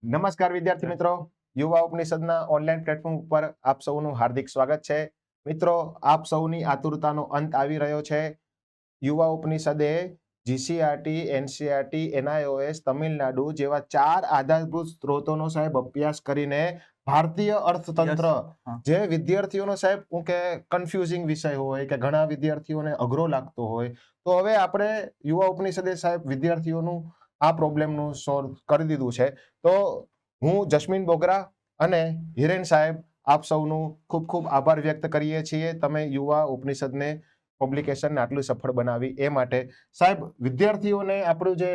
નમસ્કાર વિદ્યાર્થી મિત્રો, યુવા ઉપનિષદના ઓનલાઈન પ્લેટફોર્મ ઉપર આપ સૌનું હાર્દિક સ્વાગત છે. મિત્રો, આપ સૌની આતુરતાનો અંત આવી રહ્યો છે. યુવા ઉપનિષદે જીસીઆરટી, એનસીઆરટી, એનઆઈઓએસ, તમિલનાડુ જેવા 4 આધારભૂત સ્ત્રોતોનો સાહેબ અભ્યાસ કરીને ભારતીય અર્થતંત્ર જે વિદ્યાર્થીઓનો સાહેબ હું કે કન્ફ્યુઝિંગ વિષય હોય કે ઘણા વિદ્યાર્થીઓને અઘરો લાગતો હોય, તો હવે આપણે યુવા ઉપનિષદે સાહેબ વિદ્યાર્થીઓનું આ પ્રોબ્લેમનું સોલ્વ કરી દીધું છે. તો હું જસ્મીન બોગરા અને હિરેન સાહેબ આપ સૌનું ખૂબ ખૂબ આભાર વ્યક્ત કરીએ છીએ. તમે યુવા ઉપનિષદને પબ્લિકેશનને આટલું સફળ બનાવી એ માટે. સાહેબ, વિદ્યાર્થીઓને આપણું જે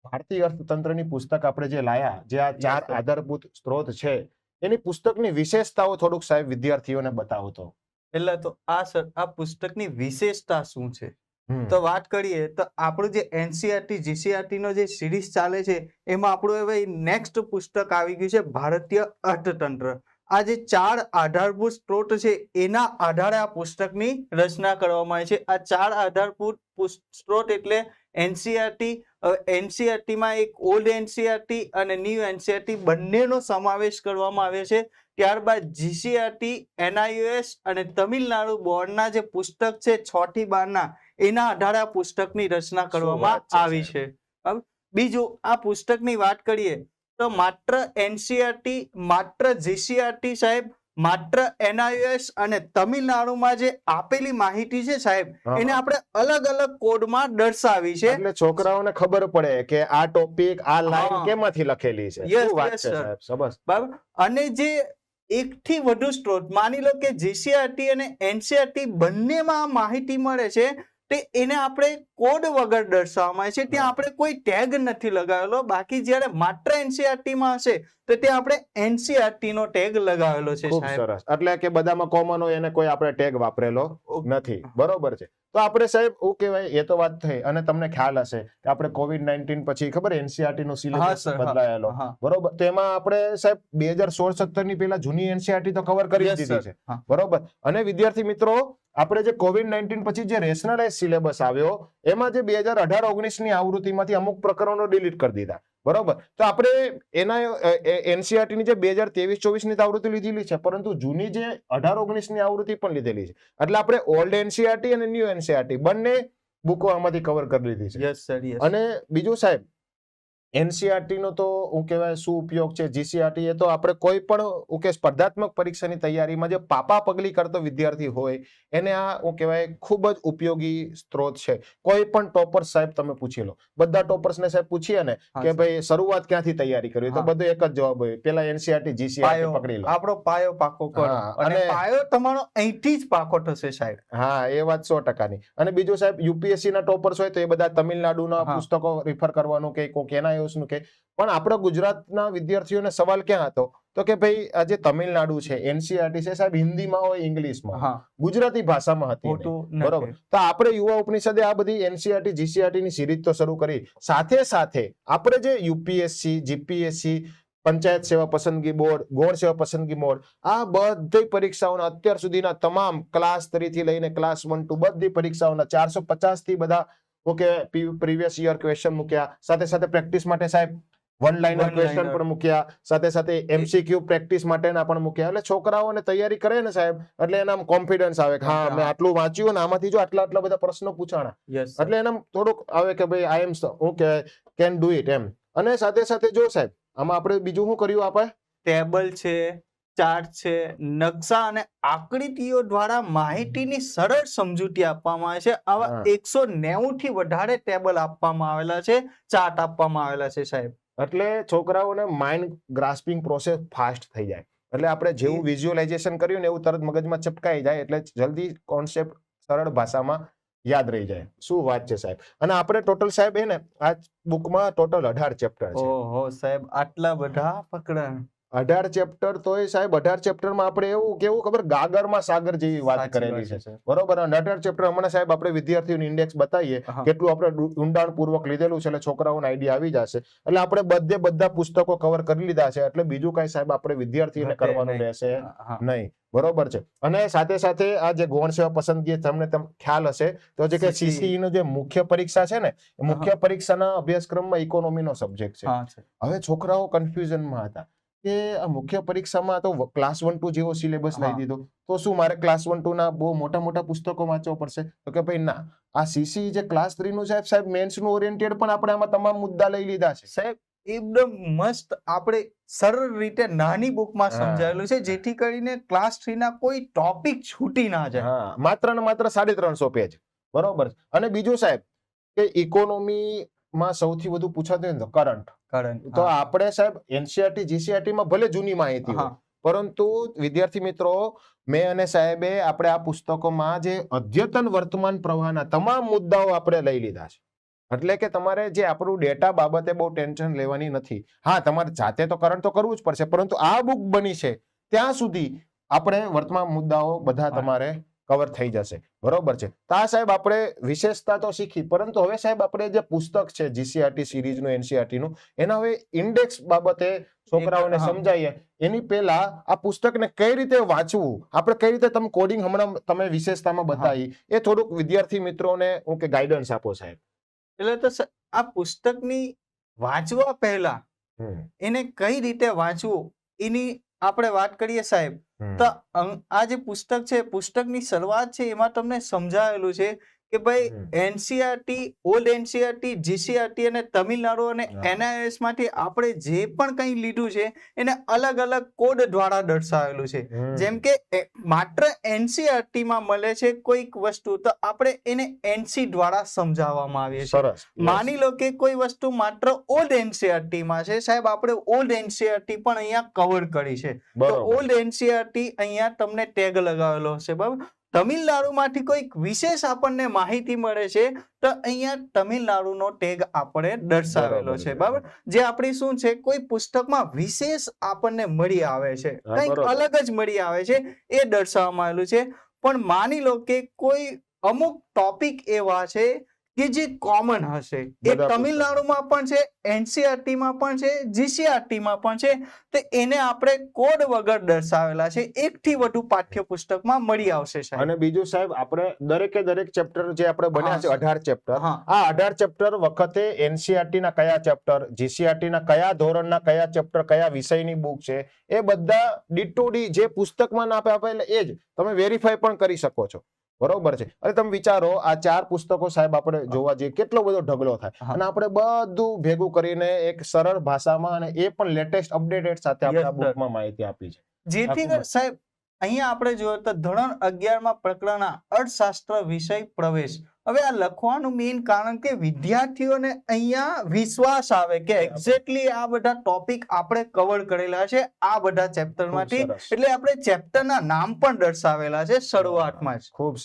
ભારતીય અર્થતંત્રની પુસ્તક આપણે જે લાયા, જે આ 4 આધારભૂત સ્ત્રોત છે, એની પુસ્તકની વિશેષતાઓ થોડુંક સાહેબ વિદ્યાર્થીઓને બતાવો તો. એટલે તો આ પુસ્તકની વિશેષતા શું છે તો વાત કરીએ તો આપણું જે એનસીઆરટી જીસીઆરટી નો જે સિરીઝ ચાલે છે એમાં આપણું હવે નેક્સ્ટ પુસ્તક આવી ગયું છે ભારતીય અર્થતંત્ર. આ જે 4 આધારભૂત સ્ત્રોત છે એના આધારે આ પુસ્તકની રચના કરવામાં આવી છે. આ 4 આધારભૂત સ્ત્રોત એટલે એનસીઆરટી. એનસીઆરટીમાં એક ઓલ્ડ એનસીઆરટી અને ન્યૂ એનસીઆરટી બંનેનો સમાવેશ કરવામાં આવે છે. ત્યારબાદ જીસીઆરટી, એનઆઈઓએસ અને તમિલનાડુ બોર્ડના જે પુસ્તક છે 6 થી 12 એના આધારે આ પુસ્તકની રચના કરવામાં આવી છે. બીજું, આ પુસ્તકની વાત કરીએ તો માત્ર એનસીઆરટી, માત્ર જીસીઆરટી સાહેબ, માત્ર એનઆઈઓએસ અને તમિલનાડુમાં જે આપેલી માહિતી છે સાહેબ, એને આપણે અલગ અલગ કોડમાં દર્શાવી છે એટલે છોકરાઓને ખબર પડે કે આ ટોપિક આ લાઈન કેમાંથી લખેલી છે. શું વાત છે સાહેબ, સરસ. બરાબર. અને જે 1 થી વધુ સ્ત્રોત, માની લો કે જીસીઆરટી અને એનસીઆરટી બંનેમાં માહિતી મળે છે, તે એને આપણે કોડ વગર દર્શાવવામાં આવે છે. ત્યાં આપણે કોઈ ટેગ નથી લગાવેલો. બાકી જ્યારે માત્ર એનસીઆરટી માં હશે તો ત્યાં આપણે એનસીઆરટી નો ટેગ લગાવેલો છે. ખૂબ સરસ. એટલે કે બધામાં કોમન હોય એને કોઈ આપણે ટેગ વાપરેલો નથી. બરોબર છે. તો આપણે સાહેબ શું કહેવાય, એ તો વાત થઈ. અને તમને ખ્યાલ હશે કે આપણે કોવિડ-19 પછી ખબર એનસીઆરટી નો સિલેબસ બદલાયેલો, બરોબર? તો એમાં આપણે સાહેબ 2016-17 ની પહેલા જૂની એનસીઆરટી તો કવર કરી દીધી છે, બરોબર? અને વિદ્યાર્થી મિત્રો, આપણે જે કોવિડ-19 પછી જે રેશનલાઇઝ સિલેબસ આવ્યો એમાં જે 2018-19 ની આવૃત્તિમાંથી અમુક પ્રકરણો ડિલીટ કરી દીધા, બરોબર? તો આપણે એના એનસીઆરટી ની જે 2023-24 ની આવૃત્તિ લીધેલી છે, પરંતુ જૂની જે 18-19 ની આવૃત્તિ પણ લીધેલી છે. એટલે આપણે ઓલ્ડ એનસીઆરટી અને ન્યૂ એનસીઆરટી બંને બુકો આમાંથી કવર કરી લીધી છે. અને બીજું સાહેબ, એનસીઆરટી નો તો હું કહેવાય શું ઉપયોગ છે, જીસીઆરટી એ તો આપણે કોઈ પણ કે સ્પર્ધાત્મક પરીક્ષાની તૈયારીમાં જે પાપા પગલી કરતો વિદ્યાર્થી હોય એને આ હું કહેવાય ખૂબ જ ઉપયોગી સ્ત્રોત છે. કોઈ પણ ટોપર સાહેબ તમે પૂછી લો, બધા ટોપર્સને સાહેબ પૂછીએ ને કે ભાઈ શરૂઆત ક્યાંથી તૈયારી કરવી, તો બધું એક જ જવાબ હોય, પેલા એનસીઆરટી જીસીઆરટી પકડી લો, આપણો પાયો પાકો કરો. અને પાયો તમારો અહીંથી જ પાકો થશે સાહેબ. હા, એ વાત 100%ની. અને બીજું સાહેબ, યુપીએસસી ના ટોપર્સ હોય તો એ બધા તમિલનાડુના પુસ્તકો રિફર કરવાનું કે કોક એના કે. પણ આપણા ગુજરાતના વિદ્યાર્થીઓને સવાલ ક્યાં હતો તો કે ભાઈ આ જે તમિલનાડુ છે એનસીઆરટી છે સાહેબ, હિન્દીમાં હોય, ઇંગ્લિશમાં, ગુજરાતી ભાષામાં હતી, બરોબર? તો આપણે યુવા ઉપનિષદે આ બધી એનસીઆરટી જીસીઆરટી ની સિરીઝ તો શરૂ કરી. સાથે સાથે આપણે જે યુપીએસસી, જીપીએસસી, પંચાયત સેવા પસંદગી બોર્ડ, ગૌણ સેવા પસંદગી બોર્ડ, આ બધી પરીક્ષાઓના અત્યાર સુધીના તમામ ક્લાસ 3 થી લઈને ક્લાસ 1 to બધી પરીક્ષાઓના 450 થી બધા ઓકે પ્રીવિયસ યર ક્વેશ્ચન મૂક્યા. સાથે સાથે પ્રેક્ટિસ માટે સાહેબ વન લાઇનર ક્વેશ્ચન પણ મૂક્યા. સાથે સાથે એમસીક્યુ પ્રેક્ટિસ માટેના પણ મૂક્યા. એટલે છોકરાઓને તૈયારી કરે ને સાહેબ, એટલે એના કોન્ફિડન્સ આવે કે હા, મેં આટલું વાંચ્યું ને આમાંથી જો આટલા બધા પ્રશ્નો પૂછાણા, એટલે એના થોડુંક આવે કે ભાઈ આઈ એમ ઓકે કેન ડુ ઇટ એમ. અને સાથે સાથે જો સાહેબ, આમાં આપણે બીજું શું કર્યું, આપણે ટેબલ છે, ચાર્ટ છે, નકશા અને આકૃતિઓ દ્વારા માહિતીની સરળ સમજૂતી આપવામાં આવે છે. આવા 190 થી વધારે ટેબલ આપવામાં આવેલા છે, ચાર્ટ આપવામાં આવેલા છે સાહેબ. એટલે છોકરાઓને માઇન્ડ ગ્રાસ્પિંગ પ્રોસેસ ફાસ્ટ થઈ જાય. એટલે આપણે જેવું વિઝ્યુઅલાઇઝેશન કર્યું ને એવું તરત મગજમાં ચપકાઈ જાય, એટલે જલ્દી કોન્સેપ્ટ સરળ ભાષામાં યાદ રહી જાય. શું વાત છે સાહેબ. અને આપણે ટોટલ સાહેબ આ બુકમાં ટોટલ 18 ચેપ્ટર છે. ઓહો સાહેબ, આટલા બધા પકડા. 18 ચેપ્ટર તોય સાહેબ 18 ચેપ્ટરમાં આપણે એવું કેવું ખબર ગાગરમાં સાગર જેવી વાત સાચી કરેલી વાત છે બરોબર. અને 18 ચેપ્ટર હમણાં સાહેબ આપણે વિદ્યાર્થીઓને ઇન્ડેક્સ બતાવીએ કેટલું આપણે ઊંડાણપૂર્વક લીધેલું છે એટલે છોકરાઓને આઈડિયા આવી જશે. એટલે આપણે બધા પુસ્તકો કવર કરી લીધા છે એટલે બીજું કઈ સાહેબ આપણે વિદ્યાર્થીઓને કરવાનું રહેશે નહીં બરોબર છે. અને સાથે સાથે આ જે ગૌણ સેવા પસંદગી તમને ખ્યાલ હશે તો જે કે CCE નો જે મુખ્ય પરીક્ષા છે ને મુખ્ય પરીક્ષાના અભ્યાસક્રમમાં ઇકોનોમીનો સબ્જેક્ટ છે. હવે છોકરાઓ કન્ફ્યુઝનમાં હતા કે આ મુખ્ય પરીક્ષામાં તો ક્લાસ 1-2 જેવો સિલેબસ લઈ દીધો તો શું મારે ક્લાસ 1-2 ના બહુ મોટા પુસ્તકો વાંચવા પડશે? તો કે ભાઈ ના, આ CCE જે ક્લાસ 3 નું સાહેબ મેન્સ નું ઓરિએન્ટેડ પણ આપણે આમાં તમામ મુદ્દા લઈ લીધા છે સાહેબ. એકદમ મસ્ત આપણે સરળ રીતે નાની બુકમાં સમજાયેલું છે જેથી કરીને ક્લાસ 3 ના કોઈ ટોપિક છૂટી ના જાય. માત્ર ને માત્ર 350 પેજ બરોબર. અને બીજું સાહેબ કે ઇકોનોમી માં સૌથી વધુ પૂછાતું કરંટ તો આપણે સાહેબ NCERT GCERT માં ભલે જૂની માહિતી હોય પરંતુ વિદ્યાર્થી મિત્રો મેં અને સાહેબે આપણે આ પુસ્તકોમાં જે અદ્યતન વર્તમાન પ્રવાહના તમામ મુદ્દાઓ આપણે લઈ લીધા છે. એટલે કે તમારે જે આપણું ડેટા બાબતે બહુ ટેન્શન લેવાની નથી. હા, તમારે જાતે તો કરંટ તો કરવું જ પડશે પરંતુ આ બુક બની છે ત્યાં સુધી આપણે વર્તમાન મુદ્દાઓ બધા તમારે કવર થઈ જશે બરોબર છે. તો આ સાહેબ આપણે વિશેષતા તો શીખી પરંતુ હવે સાહેબ આપણે જે પુસ્તક છે GCERT સિરીઝનું NCERT નું એના હવે ઇન્ડેક્સ બાબતે છોકરાઓને સમજાવીએ એની પહેલા આ પુસ્તકને કઈ રીતે વાંચવું, આપણે કઈ રીતે તમે કોડિંગ હમણાં તમે વિશેષતામાં બતાવી એ થોડુંક વિદ્યાર્થી મિત્રોને હું કે ગાઈડન્સ આપો સાહેબ. એટલે તો આ પુસ્તકની વાંચવા પહેલા એને કઈ રીતે વાંચવું એની આપણે વાત કરીએ સાહેબ. તો આ જે પુસ્તક છે પુસ્તકની શરૂઆત છે એમાં તમને સમજાવેલું છે કે ભાઈ NCERT, ઓલ્ડ NCERT, GCERT અને તમિલનાડુ અને NIS માંથી આપણે જે પણ કંઈ લીધું છે એને અલગ અલગ કોડ દ્વારા દર્શાવેલું છે. જેમ કે માત્ર NCERT માં મળે છે કોઈક વસ્તુ તો આપણે એને NC દ્વારા સમજાવવામાં આવે છે. માની લો કે કોઈ વસ્તુ માત્ર ઓલ્ડ NCERT માં છે સાહેબ આપણે ઓલ્ડ NCERT પણ અહીંયા કવર કરી છે તો ઓલ્ડ NCERT અહીંયા તમને ટેગ લગાવેલો હશે બરાબર. તમિલનાડુમાંથી કોઈક વિશેષ આપણને માહિતી મળે છે તો અહીંયા તમિલનાડુનો ટેગ આપણે દર્શાવેલો છે બરાબર. જે આપણી શું છે કોઈ પુસ્તકમાં વિશેષ આપણને મળી આવે છે કંઈક અલગ જ મળી આવે છે એ દર્શાવવામાં આવેલું છે. પણ માની લો કે કોઈ અમુક ટોપિક એવા છે કે જે કોમન હશે એ તમિલનાડુમાં પણ છે, NCERT માં પણ છે, GCERT માં પણ છે તો એને આપણે કોડ વગર દર્શાવેલા છે. એકથી વધુ પાઠ્યપુસ્તકમાં મળી આવશે સાહેબ. અને બીજું સાહેબ આપણે દરેક ચેપ્ટર જે આપણે બન્યા છે 18 ચેપ્ટર આ 18 ચેપ્ટર વખતે NCERT ના કયા ચેપ્ટર, GCERT ના કયા ધોરણના કયા ચેપ્ટર કયા વિષયની બુક છે એ બધા ડી જે પુસ્તકમાં ના આપેલા એ જ તમે વેરીફાઈ પણ કરી શકો છો બરોબર છે. અને તમે વિચારો આ 4 પુસ્તકો સાહેબ આપણે જોવા જઈએ કેટલો બધો ઢગલો થાય અને આપણે બધું ભેગું કરીને એક સરળ ભાષામાં અને એ પણ લેટેસ્ટ અપડેટેડ સાથે આપણે આ બુકમાં માહિતી આપી છે. જેથી સાહેબ અહીંયા આપણે જોઈએ તો ધોરણ 11 માં પ્રકરણ અર્થશાસ્ત્ર વિષય પ્રવેશ. હવે આ લખવાનું મેઇન કારણ કે વિદ્યાર્થીઓને અહીંયા વિશ્વાસ આવે કે એક્ઝેક્ટલી આ બધા ટોપિક આપણે કવર કરેલા છે આ બધા ચેપ્ટરમાંથી એટલે આપણે ચેપ્ટરના નામ પણ દર્શાવેલા છે શરૂઆતમાં જ. ખૂબ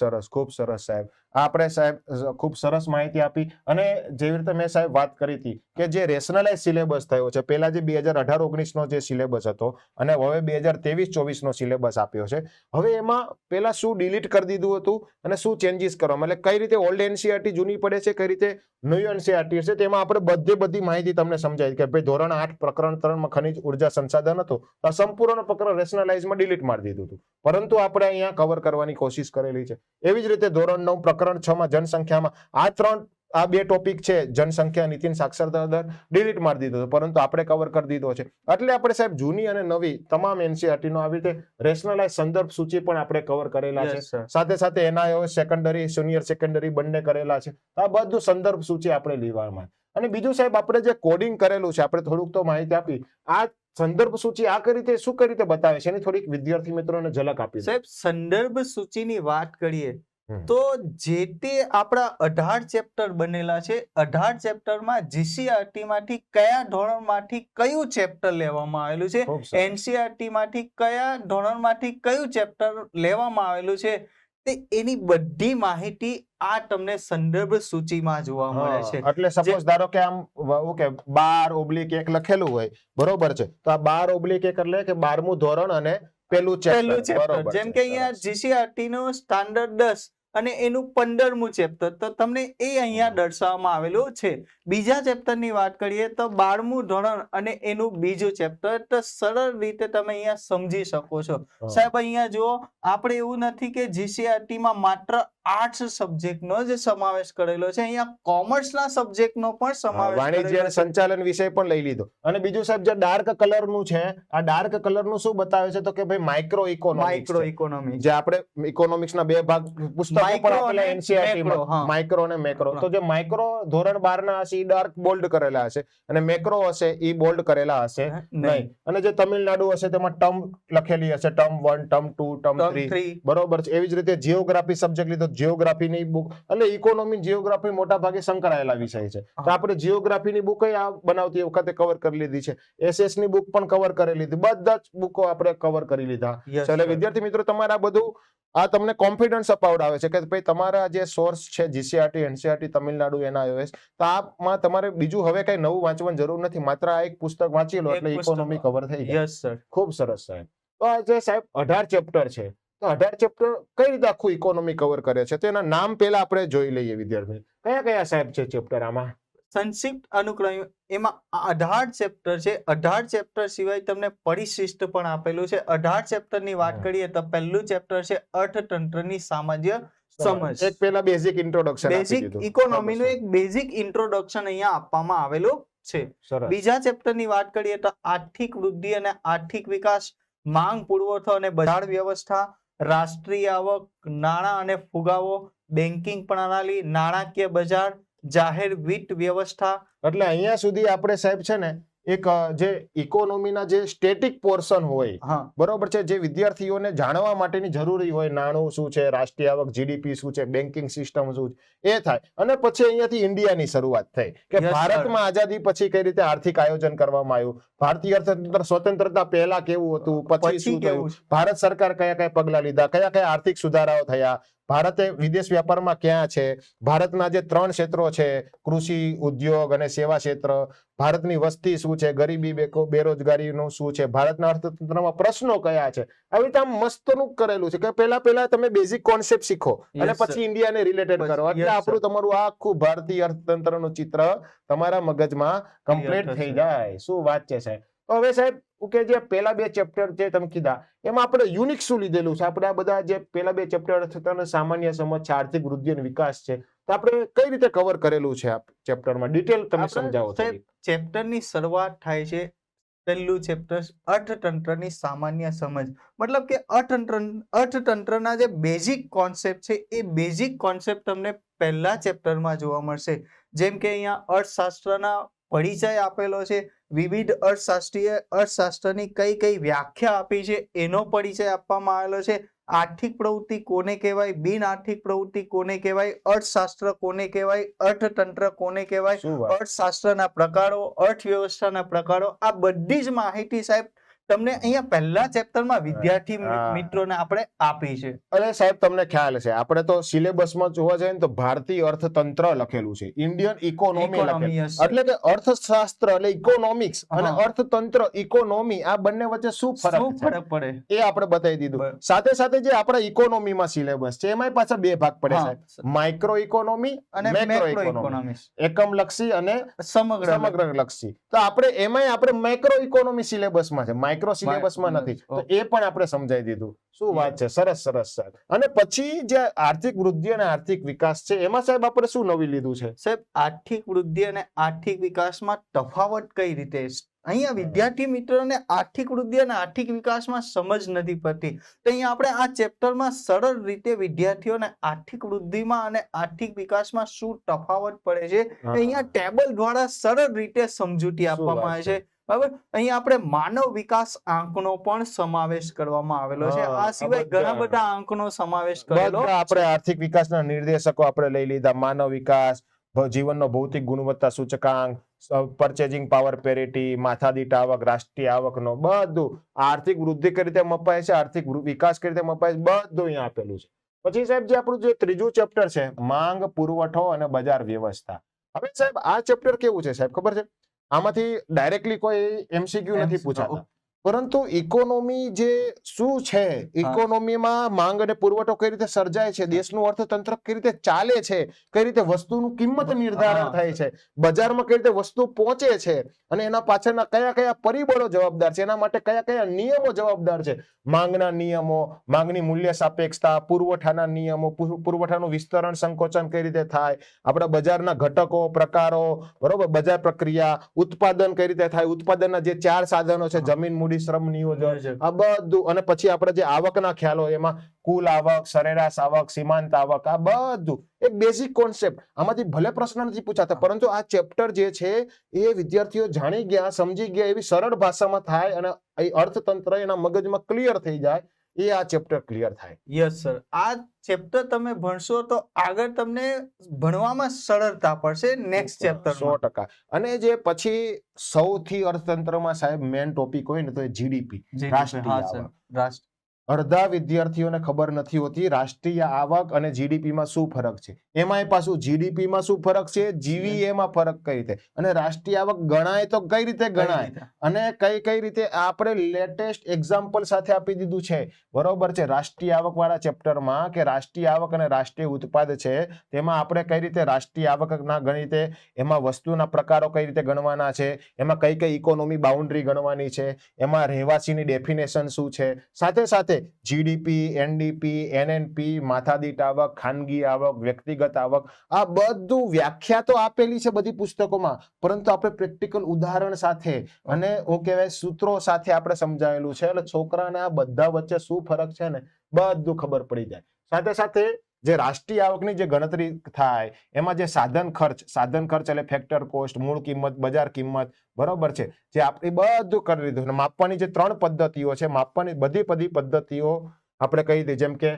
સરસ સાહેબ. આપણે સાહેબ ખૂબ સરસ માહિતી આપી અને જેવી રીતે મેં સાહેબ વાત કરી હતી કે જે રેશનલાઇઝ સિલેબસ થયો છે પહેલા જે 2018-19 નો જે સિલેબસ હતો અને હવે 2023-24 નો સિલેબસ આપ્યો છે. હવે એમાં પેલા શું ડિલીટ કરી દીધું હતું અને શું ચેન્જીસ કરવામાં એટલે કઈ રીતે ઓલ્ડ NCERT જૂની પડે છે કઈ રીતે ન્યૂ NCERT છે તેમાં આપણે બધી માહિતી તમને સમજાવી કે ભાઈ ધોરણ 8 પ્રકરણ 3 માં ખનિજ ઉર્જા સંસાધન હતું તો સંપૂર્ણ પ્રકરણ રેશનલાઇઝમાં ડિલીટ મારી દીધું હતું પરંતુ આપણે અહીંયા કવર કરવાની કોશિશ કરેલી છે. એવી જ રીતે ધોરણ 9 પ્રકરણ 6 માં જનસંખ્યામાં આ બે ટોપિક છે જનસંખ્યા નીતિ સાક્ષરતા દર ડિલીટ મારી દીધો પરંતુ આપણે કવર કરી દીધો છે. એટલે આપણે સાહેબ જૂની અને નવી તમામ NCERT નો આવી રીતે રેશનલાઇઝ સંદર્ભ સૂચિ પણ આપણે કવર કરેલા છે. સાથે સાથે NIOS સેકન્ડરી સિનિયર સેકન્ડરી બંને કરેલા છે. આ બધું સંદર્ભ સૂચિ આપણે લેવામાં. અને બીજું સાહેબ આપણે જે કોડિંગ કરેલું છે આપણે થોડુંક તો માહિતી આપી આ સંદર્ભ સૂચિ આ કઈ રીતે શું કઈ રીતે બતાવે છે એની થોડીક વિદ્યાર્થી મિત્રોને ઝલક આપી. સાહેબ સંદર્ભ સૂચિની વાત કરીએ તો જે તે આપણા 18 ચેપ્ટર બનેલા છે 18 ચેપ્ટરમાં GCERT માંથી કયા ધોરણમાંથી કયું ચેપ્ટર લેવામાં આવેલું છે, NCERT માંથી કયા ધોરણમાંથી કયું ચેપ્ટર લેવામાં આવેલું છે તે એની બધી માહિતી આ તમને સંદર્ભ સૂચિમાં જોવા મળે છે. એટલે સપોઝ ધારો કે આમ ઓકે 12/1 લખેલું હોય, બરોબર છે, તો આ 12/1 એટલે કે 12મું ધોરણ અને પહેલું ચેપ્ટર, બરોબર જેમ કે અહીંયા જીસીઆરટી નો સ્ટાન્ડર્ડ 10 અને એનું 15મું ચેપ્ટર, તો તમને એ અહીંયા દર્શાવવામાં આવેલું છે. બીજા ચેપ્ટરની વાત કરીએ તો 12મું ધોરણ અને એનું બીજું ચેપ્ટર, તો સરળ રીતે તમે અહીંયા સમજી શકો છો. સાહેબ અહીંયા જુઓ, આપણે એવું નથી કે જીસીઆરટી માં માત્ર આર્ટ્સ સબ્જેક્ટનો જ સમાવેશ કરેલો છે, અહીંયા કોમર્સના સબ્જેક્ટનો પણ સમાવેશ વાણિજ્ય અને સંચાલન વિષય પણ લઈ લીધો. અને બીજું સાહેબ જે ડાર્ક કલર નું છે, આ ડાર્ક કલર નું શું બતાવે છે, તો કે ભાઈ માઇક્રો ઇકોનોમિક્સ, જે આપણે ઇકોનોમિક્સ ના બે ભાગ પુસ્તકો પણ આપેલા એનસીઈઆરટી માં, માઇક્રો અને મેક્રો. તો જે માઇક્રો ધોરણ 12 ના હશે એ ડાર્ક બોલ્ડ કરેલા હશે, અને મેક્રો હશે એ બોલ્ડ કરેલા હશે નહીં. અને જે તમિલનાડુ હશે તેમાં ટર્મ લખેલી હશે, ટર્મ 1, ટર્મ 2, ટર્મ 3, બરોબર છે. એવી જ રીતે જીઓગ્રાફી સબ્જેક્ટ લીધો, જીઓગ્રાફીની બુક, એટલે ઇકોનોમી જીઓગ્રાફી મોટા ભાગે સંકળાયેલા વિષય છે. તો આપણે જીઓગ્રાફીની બુક આ બનાવતી વખતે કવર કરી લીધી છે, એસએસ ની બુક પણ કવર કરી લીધી, બધા જ બુકો આપણે કવર કરી લીધા. એટલે વિદ્યાર્થી મિત્રો, તમારા બધું આ તમને કોન્ફિડન્સ અપાવડાવે છે કે ભાઈ તમારા જે સોર્સ છે જીસીઆરટી, એનસીઈઆરટી, તમિલનાડુ, એનઆઈઓએસ, તો આમાં તમારે બીજું હવે કઈ નવું વાંચવાની જરૂર નથી, માત્ર આ એક પુસ્તક વાંચી લો એટલે ઇકોનોમી કવર થઈ જાય. યસ સર, ખૂબ સરસ સાહેબ. તો આ જે સાહેબ 18 ચેપ્ટર છે, તો 18 ચેપ્ટર કઈ રીતે આખું ઇકોનોમી કવર કરે છે, તેના નામ પહેલા આપણે જોઈ લઈએ વિદ્યાર્થી. કયા કયા સાહેબ છે ચેપ્ટર આમાં? સંક્ષિપ્ત અનુક્રમ એમાં 18 ચેપ્ટર છે. 18 ચેપ્ટર સિવાય તમને પરિશિષ્ટ પણ આપેલું છે. 18 ચેપ્ટર ની વાત કરીએ તો પહેલું ચેપ્ટર છે અર્થતંત્રની સામાન્ય સમજ. એક પહેલા બેઝિક ઇન્ટ્રોડક્શન, બેઝિક ઇકોનોમી નું એક બેઝિક ઇન્ટ્રોડક્શન અહીંયા આપવામાં આવેલું છે. બીજા ચેપ્ટર ની વાત કરીએ તો આર્થિક વૃદ્ધિ અને આર્થિક વિકાસ, માંગ, પુરવઠો અને બજાર વ્યવસ્થા, રાષ્ટ્રીય આવક, નાણાં અને ફુગાવો, બેન્કિંગ પ્રણાલી, નાણાકીય બજાર, જાહેર વિત્ત વ્યવસ્થા. એટલે અહીંયા સુધી આપણે સાહેબ છે ને એક જે ઇકોનોમીના જે સ્ટેટિક પોર્શન હોય, બરોબર છે, જે વિદ્યાર્થીઓને જાણવા માટેની જરૂરી હોય, નાણું શું છે, રાષ્ટ્રીય આવક, જીડીપી શું છે, બેન્કિંગ સિસ્ટમ શું છે, એ થાય. અને પછી અહીંયાથી ઇન્ડિયાની શરૂઆત થઈ કે ભારતમાં આઝાદી પછી કઈ રીતે આર્થિક આયોજન કરવામાં આવ્યું, ભારતીય અર્થતંત્ર સ્વતંત્રતા પહેલા કેવું હતું, પછી શું થયું, ભારત સરકાર કયા કયા પગલા લીધા, કયા કયા આર્થિક સુધારાઓ થયા, ભારતે વિદેશ વ્યાપારમાં ક્યાં છે, ભારતના જે 3 ક્ષેત્રો છે, કૃષિ, ઉદ્યોગ અને સેવા ક્ષેત્ર, ભારતની વસ્તી શું છે, ગરીબી, બેરોજગારીનું શું છે, ભારતના અર્થતંત્રમાં પ્રશ્નો કયા છે, આવી રીતે આમ મસ્તનું કરેલું છે કે પહેલા તમે બેઝિક કોન્સેપ્ટ શીખો અને પછી ઇન્ડિયાને રિલેટેડ કરો, એટલે આપણું તમારું આખું ભારતીય અર્થતંત્રનું ચિત્ર તમારા મગજમાં કમ્પ્લીટ થઈ જાય. શું વાત છે સાહેબ. તો હવે સાહેબ કે જે પહેલા 2 ચેપ્ટર જે તમે કીધા, એમાં આપણે યુનિક શું લીધેલું છે? આપણે આ બધા જે પહેલા 2 ચેપ્ટર સામાન્ય સમજ છે, આર્થિક વૃદ્ધિ અને વિકાસ છે, તો આપણે કઈ રીતે કવર કરેલું છે આ ચેપ્ટરમાં? ડિટેલ તમે સમજાવો. ચેપ્ટરની શરૂઆત થાય છે, પહેલું ચેપ્ટર અર્થતંત્રની સામાન્ય સમજ, મતલબ કે અર્થતંત્રના જે બેઝિક કોન્સેપ્ટ છે એ બેઝિક કોન્સેપ્ટ તમને પહેલા ચેપ્ટરમાં જોવા મળશે. જેમ કે અહીંયા અર્થશાસ્ત્રના પરિચય આપેલો છે, વિવિધ અર્થશાસ્ત્રની કઈ કઈ વ્યાખ્યા આપી છે એનો પરિચય આપવામાં આવેલો છે, આર્થિક પ્રવૃત્તિ કોને કહેવાય, બિન આર્થિક પ્રવૃત્તિ કોને કહેવાય, અર્થશાસ્ત્ર કોને કહેવાય, અર્થતંત્ર કોને કહેવાય, અર્થશાસ્ત્રના પ્રકારો, અર્થવ્યવસ્થાના પ્રકારો, આ બધી જ માહિતી સાહેબ તમને અહીંયા પહેલા ચેપ્ટરમાં વિદ્યાર્થી મિત્રોને આપણે આપી છે. અને સાહેબ તમને ખ્યાલ છે, આપણે તો સિલેબસમાં જોવા જઈએ તો ભારતીય અર્થતંત્ર લખેલું છે, ઇન્ડિયન ઇકોનોમી લખેલું, એટલે કે અર્થશાસ્ત્ર એટલે ઇકોનોમિક્સ અને અર્થતંત્ર ઇકોનોમી, આ બંને વચ્ચે શું ફરક પડે એ આપણે બતાવી દીધું. સાથે સાથે જે આપણા ઇકોનોમીમાં સિલેબસ છે એમાં પાછા 2 ભાગ પડે સાહેબ, માઇક્રો ઇકોનોમી અને મેક્રો ઇકોનોમી, એકમ લક્ષી અને સમગ્ર લક્ષી. તો આપણે એમાંય આપણે મેક્રો ઇકોનોમી સિલેબસમાં છે, માઇક્રો સિલેબસમાં નથી, તો એ પણ આપણે સમજાવી દીધું. શું વાત છે, સરસ સરસ સાહેબ. અને પછી જે આર્થિક વૃદ્ધિ અને આર્થિક વિકાસ છે એમાં સાહેબ આપણે શું નવી લીધું છે? સાહેબ આર્થિક વૃદ્ધિ અને આર્થિક વિકાસમાં તફાવત કઈ રીતે, અહીંયા વિદ્યાર્થી મિત્રોને આર્થિક વૃદ્ધિ અને આર્થિક વિકાસમાં સમજ નથી પડતી, તો અહીંયા આપણે આ ચેપ્ટરમાં સરળ રીતે વિદ્યાર્થીઓને આર્થિક વૃદ્ધિમાં અને આર્થિક વિકાસમાં શું તફાવત પડે છે અહીંયા ટેબલ દ્વારા સરળ રીતે સમજૂતી આપવામાં આવે છે. બરાબર, અહીંયા આપણે માનવ વિકાસ આંકનો પણ સમાવેશ કરવામાં આવેલો છે. આ સિવાય ઘણા બધા આંકનો સમાવેશ કરેલો. આપણે આર્થિક વિકાસના નિર્દેશકો આપણે લઈ લીધા, માનવ વિકાસ, જીવનનો ભૌતિક ગુણવત્તા સૂચકાંક, પર્ચેસિંગ પાવર પેરિટી, માથાદીઠ આવક, રાષ્ટ્રીય આવકનો, બધું આર્થિક વૃદ્ધિ કઈ રીતે મપાય છે, આર્થિક વિકાસ કઈ રીતે મપાય છે, બધું અહીંયા આપેલું છે. પછી સાહેબ જે આપણું જે ત્રીજું ચેપ્ટર છે માંગ, પુરવઠો અને બજાર વ્યવસ્થા. હવે સાહેબ આ ચેપ્ટર કેવું છે સાહેબ ખબર છે? આમાંથી ડાયરેક્ટલી કોઈ MCQ નથી પૂછાતા, પરંતુ ઇકોનોમી જે શું છે, ઇકોનોમીમાં માંગ અને પુરવઠો કઈ રીતે સર્જાય છે, દેશનું અર્થતંત્ર કઈ રીતે ચાલે છે, કઈ રીતે વસ્તુનું કિંમત નિર્ધારણ થાય છે, બજારમાં કઈ રીતે વસ્તુ પહોંચે છે અને એના પાછળના કયા કયા પરિબળો જવાબદાર છે, એના માટે કયા કયા નિયમો જવાબદાર છે, માંગના નિયમો, માંગની મૂલ્ય સાપેક્ષતા, પુરવઠાના નિયમો, પુરવઠાનું વિસ્તરણ સંકોચન કઈ રીતે થાય, આપણા બજારના ઘટકો, પ્રકારો, બરોબર, બજાર પ્રક્રિયા, ઉત્પાદન કઈ રીતે થાય, ઉત્પાદનના જે 4 સાધનો છે, જમીન, મૂડી, શ્રમ, નિયોજન, આ બધું, અને પછી આપણે જે આવકના ખ્યાલો એમાં કુલ આવક, સરેરાશ આવક, સીમાંત આવક, આ બધું એક બેઝિક કોન્સેપ્ટ. આમાંથી ભલે પ્રશ્ન નથી પૂછાતા, પરંતુ આ ચેપ્ટર જે છે એ વિદ્યાર્થીઓ જાણી ગયા, સમજી ગયા, એવી સરળ ભાષામાં થાય અને એ અર્થતંત્ર એના મગજમાં ક્લિયર થઈ જાય, એ આ ચેપ્ટર ક્લિયર થાય. યસ સર, આ ચેપ્ટર તમે ભણશો તો આગળ તમને ભણવામાં સરળતા પડશે નેક્સ્ટ ચેપ્ટર 100%. અને જે પછી સૌથી અર્થતંત્રમાં સાહેબ મેઇન ટોપિક હોય ને તો એ જીડીપી, રાષ્ટ્રીય આવક. અડધા વિદ્યાર્થીઓને ખબર નથી હોતી રાષ્ટ્રીય આવક અને જીડીપીમાં શું ફરક છે. એમાંય પાછું જીડીપીમાં શું ફરક છે, જીવીએમાં ફરક કઈ રીતે, અને રાષ્ટ્રીય આવક ગણાય તો કઈ રીતે ગણાય, અને કઈ રીતે આપણે લેટેસ્ટ એક્ઝામ્પલ સાથે આપી દીધું છે, બરોબર છે, રાષ્ટ્રીય આવક વાળા ચેપ્ટરમાં, કે રાષ્ટ્રીય આવક અને રાષ્ટ્રીય ઉત્પાદ છે, તેમાં આપણે કઈ રીતે રાષ્ટ્રીય આવકના ગણિતે એમાં વસ્તુના પ્રકારો કઈ રીતે ગણવાના છે, એમાં કઈ કઈ ઇકોનોમી બાઉન્ડ્રી ગણવાની છે, એમાં રહેવાસીની ડેફિનેશન શું છે, સાથે સાથે જીડીપી, એનડીપી, એનએનપી, માથાદીઠ આવક, ખાનગી આવક, વ્યક્તિગત આવક, આ બધું વ્યાખ્યા તો આપેલી છે બધી પુસ્તકોમાં, પરંતુ આપણે પ્રેક્ટિકલ ઉદાહરણ સાથે અને હું કહેવાય સૂત્રો સાથે આપણે સમજાવેલું છે, એટલે છોકરાને આ બધા વચ્ચે શું ફરક છે ને બધું ખબર પડી જાય. સાથે સાથે જે રાષ્ટ્રીય આવકની જે ગણતરી થાય એમાં જે સાધન ખર્ચ એટલે ફેક્ટર કોસ્ટ, મૂળ કિંમત, બજાર કિંમત, બરોબર છે, જે આપણે બધું કરી લીધું. અને માપવાની જે 3 પદ્ધતિઓ છે, માપવાની બધી પદ્ધતિઓ આપણે કહી દઈએ, જેમ કે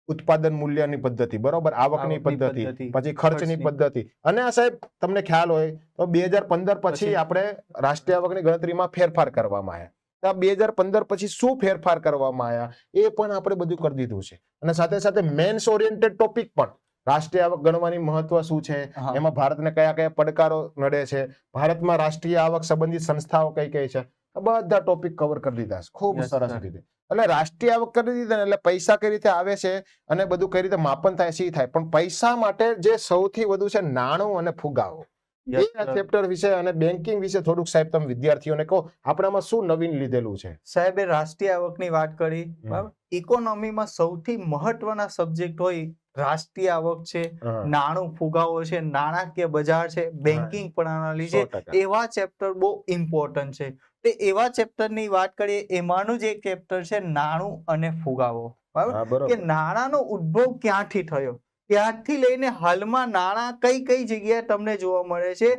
ઉત્પાદન મૂલ્યની પદ્ધતિ, બરોબર, આવકની પદ્ધતિ, પછી ખર્ચની પદ્ધતિ. અને આ સાહેબ તમને ખ્યાલ હોય તો 2015 પછી આપણે રાષ્ટ્રીય આવકની ગણતરીમાં ફેરફાર કરવામાં આવ્યા. 2015 પછી શું ફેરફાર કરવામાં આવ્યા એ પણ આપણે બધું કરી દીધું છે. અને સાથે સાથે મેન્સ ઓરિએન્ટેડ ટોપિક પણ, રાષ્ટ્રીય આવક ગણવાની મહત્વ શું છે, એમાં ભારતને કયા કયા પડકારો નડે છે, ભારતમાં રાષ્ટ્રીય આવક સંબંધિત સંસ્થાઓ કઈ કઈ છે, આ બધા ટોપિક કવર કરી દીધા છે ખૂબ સરસ રીતે. એટલે રાષ્ટ્રીય આવક કરી દીધા એટલે પૈસા કઈ રીતે આવે છે અને બધું કઈ રીતે માપન થાય છે થાય, પણ પૈસા માટે જે સૌથી વધુ છે નાણું અને ફુગાવો. ચેપ્ટર વિશે અને બેન્કિંગ વિશે થોડુંક સાહેબ તમે વિદ્યાર્થીઓને કહો, આપણામાં શું નવીન લીધેલું છે? સાહેબે રાષ્ટ્રીય આવકની વાત કરી, બરાબર. ઇકોનોમીમાં સૌથી મહત્વના સબ્જેક્ટ હોય રાષ્ટ્રીય આવક છે, નાણું ફુગાવો છે, નાણાકીય બજાર છે, બેન્કિંગ પ્રણાલી છે, એવા ચેપ્ટર બહુ ઇમ્પોર્ટન્ટ છે. તે એવા ચેપ્ટરની વાત કરીએ, એમાંનું જ એક ચેપ્ટર છે નાણું અને ફુગાવો, બરાબર, કે નાણાંનો ઉદ્ભવ ક્યાંથી થયો, ત્યારથી લઈને હાલમાં નાણાં કઈ કઈ જગ્યાએ તમને જોવા મળે છે,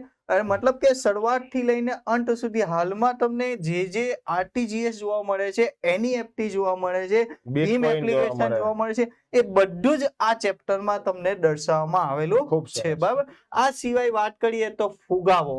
મતલબ કે શરૂઆતથી લઈને અંત સુધી હાલમાં તમને જે આરટીજીએસ જોવા મળે છે, એનઈએફટી જોવા મળે છે, ભીમ એપ્લિકેશન જોવા મળે છે, એ બધું જ આ ચેપ્ટરમાં તમને દર્શાવવામાં આવેલું છે, બરાબર. આ સિવાય વાત કરીએ તો ફુગાવો,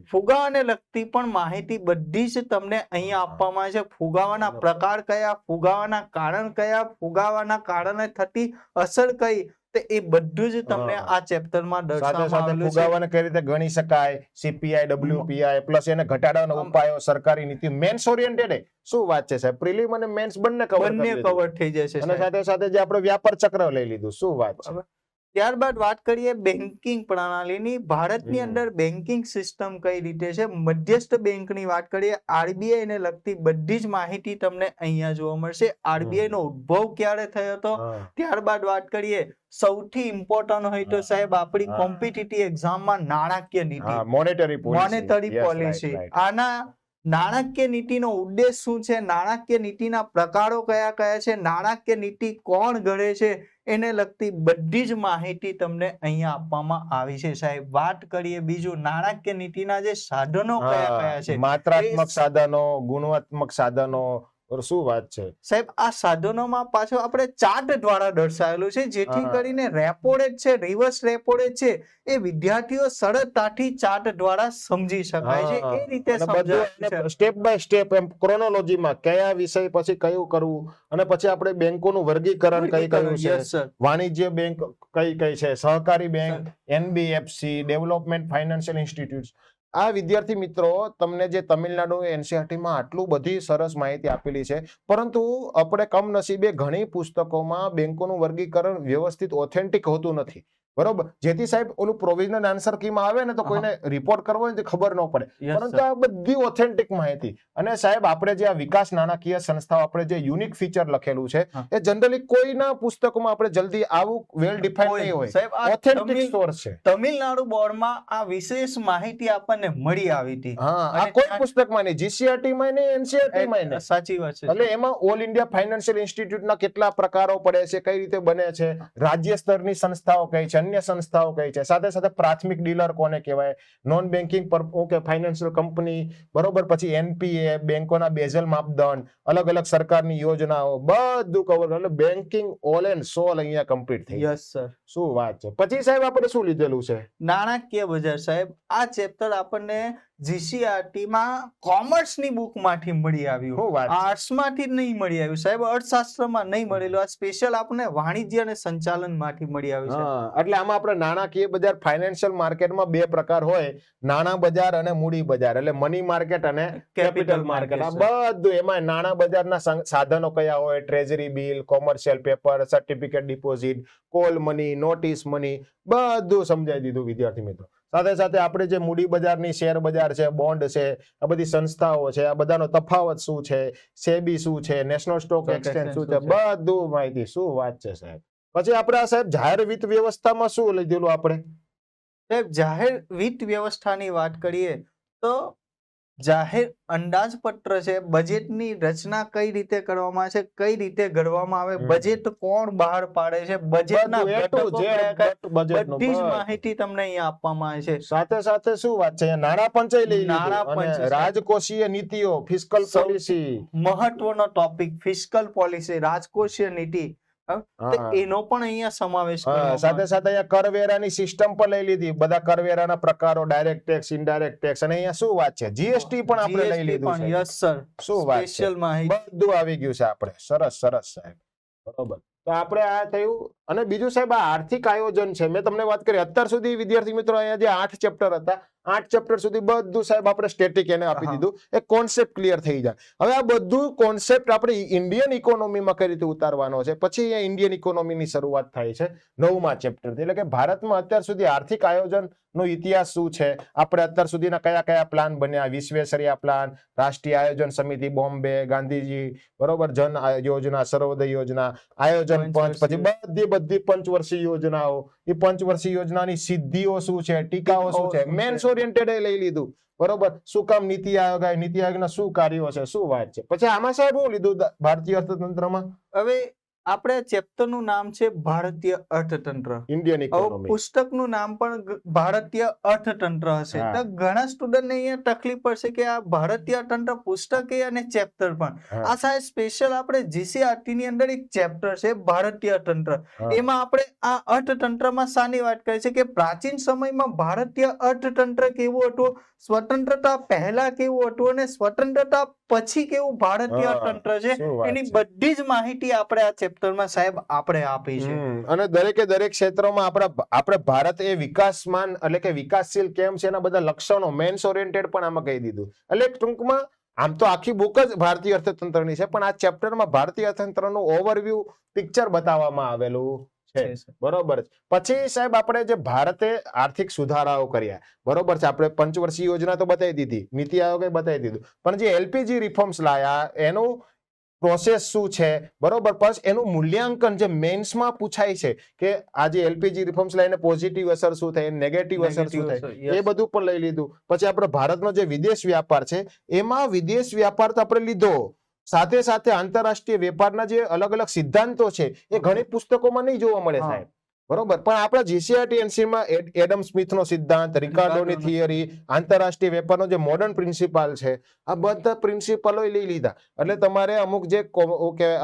ફુગાવાને લગતી પણ માહિતી બધી જ તમને અહીંયા આપવામાં છે. ફુગાવાના પ્રકાર કયા, ફુગાવાના કારણ કયા, ફુગાવાના કારણે થતી અસર કઈ, તો એ બધું જ તમને આ ચેપ્ટરમાં દર્શાવવામાં આવેલું છે. ફુગાવાને કઈ રીતે ગણી શકાય, સીપીઆઈ, ડબ્લ્યુપીઆઈ, પ્લસ એને ઘટાડવાના ઉપાયો, સરકારી નીતિ, મેન્સ ઓરિએન્ટેડ. શું વાત છે સાહેબ, પ્રિલિમ અને મેન્સ બંને કવર થઈ જશે. અને સાથે સાથે જે આપણે વ્યાપાર ચક્ર લઈ લીધું, શું વાત છે. ત્યારબાદ વાત કરીએ બેન્કિંગ પ્રણાલીની. ભારતની અંદર બેન્કિંગ સિસ્ટમ કઈ રીતે છે, મધ્યસ્થ બેંકની વાત કરીએ, આરબીઆઈ ને લગતી બધી જ માહિતી તમને અહીંયા જોવા મળશે. આરબીઆઈ નો ઉદ્ભવ ક્યારે થયો હતો, ત્યારબાદ વાત કરીએ સૌથી ઇમ્પોર્ટન્ટ હોય તો સાહેબ આપણી કોમ્પિટિટિવ એક્ઝામમાં નાણાકીય નીતિ, મોનેટરી પોલિસી. આના નાણાકીય નીતિનો ઉદ્દેશ શું છે, નાણાકીય નીતિના પ્રકારો કયા કયા છે, નાણાકીય નીતિ કોણ ઘડે છે, એને લગતી બધી જ માહિતી તમને અહીંયા આપવામાં આવી છે. સાહેબ વાત કરીએ બીજું, નાણાકીય નીતિના જે સાધનો કયા કયા છે, માત્રાત્મક સાધનો, ગુણાત્મક સાધનો, શું વાત છે સાહેબ આ સાધનોમાં પાછો આપણે ચાર્ટ દ્વારા દર્શાવેલું છે જેથી હા. કરીને રેપો રેટ છે રિવર્સ રેપો રેટ છે એ વિદ્યાર્થીઓ સરળતાથી ચાર્ટ દ્વારા સમજી શકાય છે હા. એ રીતે અને સમજાવ્યું છે. બધું સ્ટેપ બાય સ્ટેપ એમ ક્રોનોલોજીમાં કયા વિષય પછી કયું કરવું અને પછી આપણે બેંકોનું વર્ગીકરણ કઈ કયું છે, Yes, sir. વાણિજ્ય બેંક કઈ કઈ છે, સહકારી bank, NBFC, development financial institutes. આ વિદ્યાર્થી મિત્રો તમને જે તમિલનાડુ એનસીઆરટી માં આટલું બધી સરસ માહિતી આપેલી છે, પરંતુ આપણે કમનસીબે ઘણી પુસ્તકોમાં બેંકોનું વર્ગીકરણ વ્યવસ્થિત ઓથેન્ટિક હોતું નથી. બરોબર, જેથી સાહેબ ઓલું પ્રોવિઝનલ આન્સર કીમાં આવે ને તો કોઈને રિપોર્ટ કરવો હોય ને તો ખબર ન પડે. Yes, પરંતુ sir. આ બધી ઓથેન્ટિક માહિતી અને સાહેબ આપણે જે આ વિકાસ નાણાકીય સંસ્થાઓ આપણે જે યુનિક ફીચર લખેલું છે હા. એ જનરલી કોઈના પુસ્તકોમાં આપણે જલ્દી આવું વેલ ડિફાઇન્ડ નહીં હોય. સાહેબ આ ઓથેન્ટિક સોર્સ છે. તમિલનાડુ બોર્ડમાં આ વિશેષ માહિતી આપણને મળી આવી હતી. હા, આ અને કોઈ ત્યાં- પુસ્તકમાં નહીં, જીસીઆરટી માં નહીં, એનસીઆરટી માં નહીં. સાચી વાત છે. એટલે એમાં ઓલ ઇન્ડિયા ફાઇનાન્શિયલ ઇન્સ્ટિટ્યૂટના કેટલા પ્રકારો પડે છે, કઈ રીતે બને છે, રાજ્ય સ્તરની સંસ્થાઓ કઈ છે, અન્ય સંસ્થાઓ કઈ છે, સાથે સાથે પ્રાથમિક ડીલર કોને કહેવાય, નોન બેન્કિંગ ફાઇનાન્શિયલ કંપની, બરોબર, પછી એનપીએ, બેંકોના બેઝલ માપદંડ, અલગ અલગ સરકારની યોજનાઓ, બધું કવર. એટલે બેન્કિંગ ઓલ એન્ડ સોલ અહીંયા કમ્પ્લીટ થઈ. Yes sir. શું વાત છે. પછી સાહેબ આપણે શું લીધેલું છે? નાણાકીય બજાર સાહેબ આ ચેપ્ટર આપણને જીસીઆરટી માં કોમર્સ ની બુક માંથી મળી આવ્યું. શું વાત છે. આર્ટ્સ માંથી નહીં મળી આવ્યું સાહેબ, અર્થશાસ્ત્રમાં નહીં મળેલું. આ સ્પેશિયલ આપણને વાણિજ્ય અને સંચાલન માંથી મળી આવ્યું છે. હા, એટલે આમાં આપણે નાણાકીય બજાર ફાઇનાન્શિયલ માર્કેટમાં બે પ્રકાર હોય, નાણાં બજાર અને મૂડી બજાર, એટલે મની માર્કેટ અને કેપિટલ માર્કેટ. આ બધું એમાં નાણાં બજારના સાધનો કયા હોય, treasury bill, commercial paper, certificate deposit, call money, notice money, બધું સમજાવી દીધું વિદ્યાર્થી મિત્રો. સાથે સાથે આપણે જે મૂડી બજારની શેર બજાર છે, બોન્ડ છે, આ બધી સંસ્થાઓ છે, આ બધાનો તફાવત શું છે, સેબી શું છે, નેશનલ સ્ટોક એક્સચેન્જ શું છે, બધું માહિતી. શું વાત છે સાહેબ. પછી આપણે આ સાહેબ જાહેર વિત્ત વ્યવસ્થામાં શું લીધેલું આપણે? સાહેબ જાહેર વિત્ત વ્યવસ્થાની વાત કરીએ તો જાહેર અંદાજપત્ર છે, બજેટની રચના કઈ રીતે કરવામાં છે, કઈ રીતે ઘડવામાં આવે, બજેટ કોણ બહાર પાડે છે, બજેટના ઘટકો કયા કયા, બધી જ માહિતી તમને અહીંયા આપવામાં આવે છે. સાથે સાથે શું વાત છે, નાણાં પંચય લઈ નાણાં લીધું અને પંચ, રાજકોષીય નીતિઓ, ફિસ્કલ પોલિસી, મહત્વનો ટોપિક ફિસ્કલ પોલિસી, રાજકોષીય નીતિ, તો એનો પણ અહીંયા સમાવેશ કરવામાં સાથે સાથે અહીંયા કરવેરાની સિસ્ટમ પણ લઈ લીધી, બધા કરવેરાના પ્રકારો, ડાયરેક્ટ ટેક્સ, ઇનડાયરેક્ટ ટેક્સ, અને અહીંયા શું વાત છે, જીએસટી પણ આપણે લઈ લીધું છે. Yes sir. શું વાત છે, સ્પેશિયલ માહિતી બધું આવી ગયું છે આપણે. સરસ સરસ સાહેબ. બરોબર, તો આપણે આ થયું. અને બીજું સાહેબ આ આર્થિક આયોજન છે, મેં તમને વાત કરી અત્યાર સુધી વિદ્યાર્થી મિત્રો અહીંયા જે 8 ચેપ્ટર હતા, 8 ચેપ્ટર સુધી બધું સાહેબ આપણે સ્ટેટિક એને આપી દીધું, એક કોન્સેપ્ટ ક્લિયર થઈ જાય. હવે આ બધું કોન્સેપ્ટ આપણે ઇન્ડિયન ઇકોનોમીમાં કઈ રીતે ઉતારવાનો છે, પછી અહીંયા ઇન્ડિયન ઇકોનોમીની શરૂઆત થાય છે 9મા ચેપ્ટરથી. એટલે કે ભારતમાં અત્યાર સુધી આર્થિક આયોજન નો ઇતિહાસ શું છે, આપણે અત્યાર સુધીના કયા કયા પ્લાન બન્યા, વિશ્વેશ્વરૈયા પ્લાન, રાષ્ટ્રીય આયોજન સમિતિ બોમ્બે, ગાંધીજી, બરોબર, જન યોજના, સર્વોદય યોજના, આયોજન પંચ, પછી બધી પંચવર્ષીય યોજનાઓ, એ પંચવર્ષીય યોજનાની સિદ્ધિઓ શું છે, ટીકાઓ શું છે, મેન્સ ઓરિએન્ટેડ લઈ લીધું. બરોબર, શું કામ નીતિ આયોગ આવે, નીતિ આયોગના શું કાર્યો છે, શું વાત છે. પછી આમાં સાહેબ શું લીધું ભારતીય અર્થતંત્રમાં? હવે આપણે ચેપ્ટરનું નામ છે ભારતીય અર્થતંત્ર. Indian economy. પુસ્તકનું નામ પણ ભારતીય અર્થતંત્ર હશે. તો ઘણા સ્ટુડન્ટને અહીંયા તકલીફ પડશે કે આ ભારતીય અર્થતંત્ર પુસ્તક અને ચેપ્ટર પણ. આ સાહેબ સ્પેશિયલ આપણે જીસીઆરટી ની અંદર એક ચેપ્ટર છે ભારતીય અર્થતંત્ર. એમાં આપણે આ અર્થતંત્રમાં શાની વાત કરીએ છીએ કે પ્રાચીન સમયમાં ભારતીય અર્થતંત્ર કેવું હતું, સ્વતંત્રતા પહેલા કેવું હતું અને સ્વતંત્રતા પછી કેવું ભારતીય અર્થતંત્ર છે, એની બધી જ માહિતી આપણે આ ચેપ્ટરમાં સાહેબ આપણે આપી છે. અને દરેકે દરેક ક્ષેત્રમાં આપણે ભારત એ વિકાસમાન એટલે કે વિકાસશીલ કેમ છે એના બધા લક્ષણો, મેન્સ ઓરિએન્ટેડ પણ આમાં કહી દીધું. એટલે ટૂંકમાં આમ તો આખી બુક જ ભારતીય અર્થતંત્રની છે, પણ આ ચેપ્ટરમાં ભારતીય અર્થતંત્રનું ઓવરવ્યુ પિક્ચર બતાવવામાં આવેલું છે. બરોબર. પછી સાહેબ આપણે જે ભારતે આર્થિક સુધારાઓ કર્યા, બરોબર છે, આપણે પંચવર્ષીય યોજના તો બતાવી દીધી, નીતિ આયોગે બતાવી દીધું, પણ જે એલપીજી રિફોર્મ્સ લાયા એનું પ્રોસેસ શું છે, બરોબર, પછી એનું મૂલ્યાંકન જે મેન્સમાં પૂછાય છે કે આ જે એલપીજી રિફોર્મ્સ લઈને પોઝિટિવ અસર શું થાય, નેગેટિવ અસર શું થાય, એ બધું પણ લઈ લીધું. પછી આપણે ભારતનો જે વિદેશ વ્યાપાર છે એમાં વિદેશ વ્યાપાર તો આપણે લીધો, સાથે સાથે આંતરરાષ્ટ્રીય વેપારના જે અલગ અલગ સિદ્ધાંતો છે એ ઘણી પુસ્તકોમાં નહીં જોવા મળે સાહેબ. બરોબર, પણ આપણા જીસીઆરટી એનસી માં એડમ સ્મિથ નો સિદ્ધાંત, રિકાર્ડોની રિકાર્ડોનો થિયરી, આંતરરાષ્ટ્રીય વેપારનો જે મોડર્ન પ્રિન્સિપાલ છે, આ બધા પ્રિન્સિપલો લઈ લીધા. એટલે તમારે અમુક જે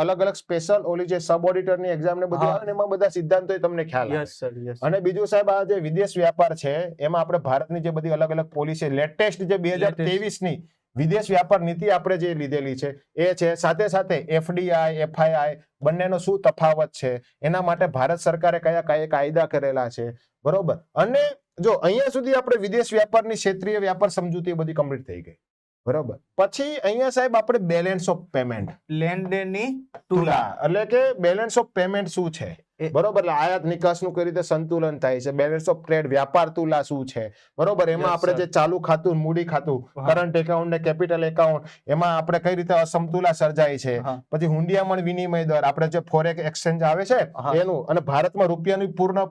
અલગ અલગ સ્પેશિયલ ઓલી જે સબ ઓડિટર ની એક્ઝામ ને બધી હા. આવે ને એમાં બધા સિદ્ધાંતો તમને ખ્યાલ આવે. Yes sir yes. અને બીજું સાહેબ, આ જે વિદેશ વ્યાપાર છે એમાં આપણે ભારતની જે બધી અલગ અલગ પોલિસી લેટેસ્ટ જે 2023 ની વિદેશ વ્યાપાર નીતિ આપણે જે લીધેલી છે એ છે. સાથે સાથે એફડીઆઈ, એફઆઈઆઈ બંનેનો શું તફાવત છે, એના માટે ભારત સરકારે કયા કયા કાયદા કરેલા છે, બરોબર. અને જો અહીંયા સુધી આપણે વિદેશ વ્યાપારની ક્ષેત્રીય વ્યાપાર સમજૂતી બધી કમ્પ્લીટ થઈ ગઈ, બરોબર. પછી અહીંયા સાહેબ આપણે બેલેન્સ ઓફ પેમેન્ટ, લેનદેનની તુલા, એટલે કે બેલેન્સ ઓફ પેમેન્ટ શું છે, બરોબર. એટલે આયાત નિકાસનું કઈ રીતે સંતુલન થાય છે, બેલેન્સ ઓફ ટ્રેડ વ્યાપાર તુલા શું છે, બરોબર. એમાં Yes, આપણે sir. જે ચાલુ ખાતું, મૂડી ખાતું, હા. કરંટ એકાઉન્ટ ને કેપિટલ એકાઉન્ટ, એમાં આપણે કઈ રીતે અસમતુલા સર્જાય છે. હા. પછી હુંડિયામણ વિનિમય દર, આપણે જે ફોરેક્સ એક્સચેન્જ આવે છે હા. એનું, અને ભારતમાં રૂપિયાની પૂર્ણ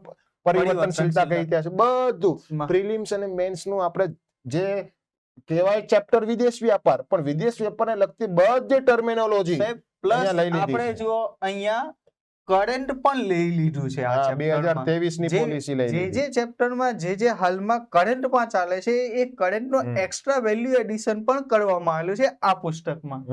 પરિવર્તનશીલતા કઈ રીતે છે, બધું માં. પ્રિલિમ્સ અને મેન્સ નું આપણે જે કહેવાય ચેપ્ટર વિદેશ વ્યાપાર, પણ વિદેશ વ્યાપારને લગતી બધી ટર્મિનોલોજી સાહેબ પ્લસ અહીંયા લઈ લીધી આપણે છે. જો અહીંયા કરંટ પણ લઈ લીધું છે આ ચેપ્ટરમાં. 2023 ની પોલિસી લઈ જે લીધી. ચેપ્ટરમાં જે હાલમાં કરંટમાં ચાલે છે એ કરંટનો એક્સ્ટ્રા વેલ્યુ એડિશન પણ કરવામાં આવેલું છે આ પુસ્તકમાં.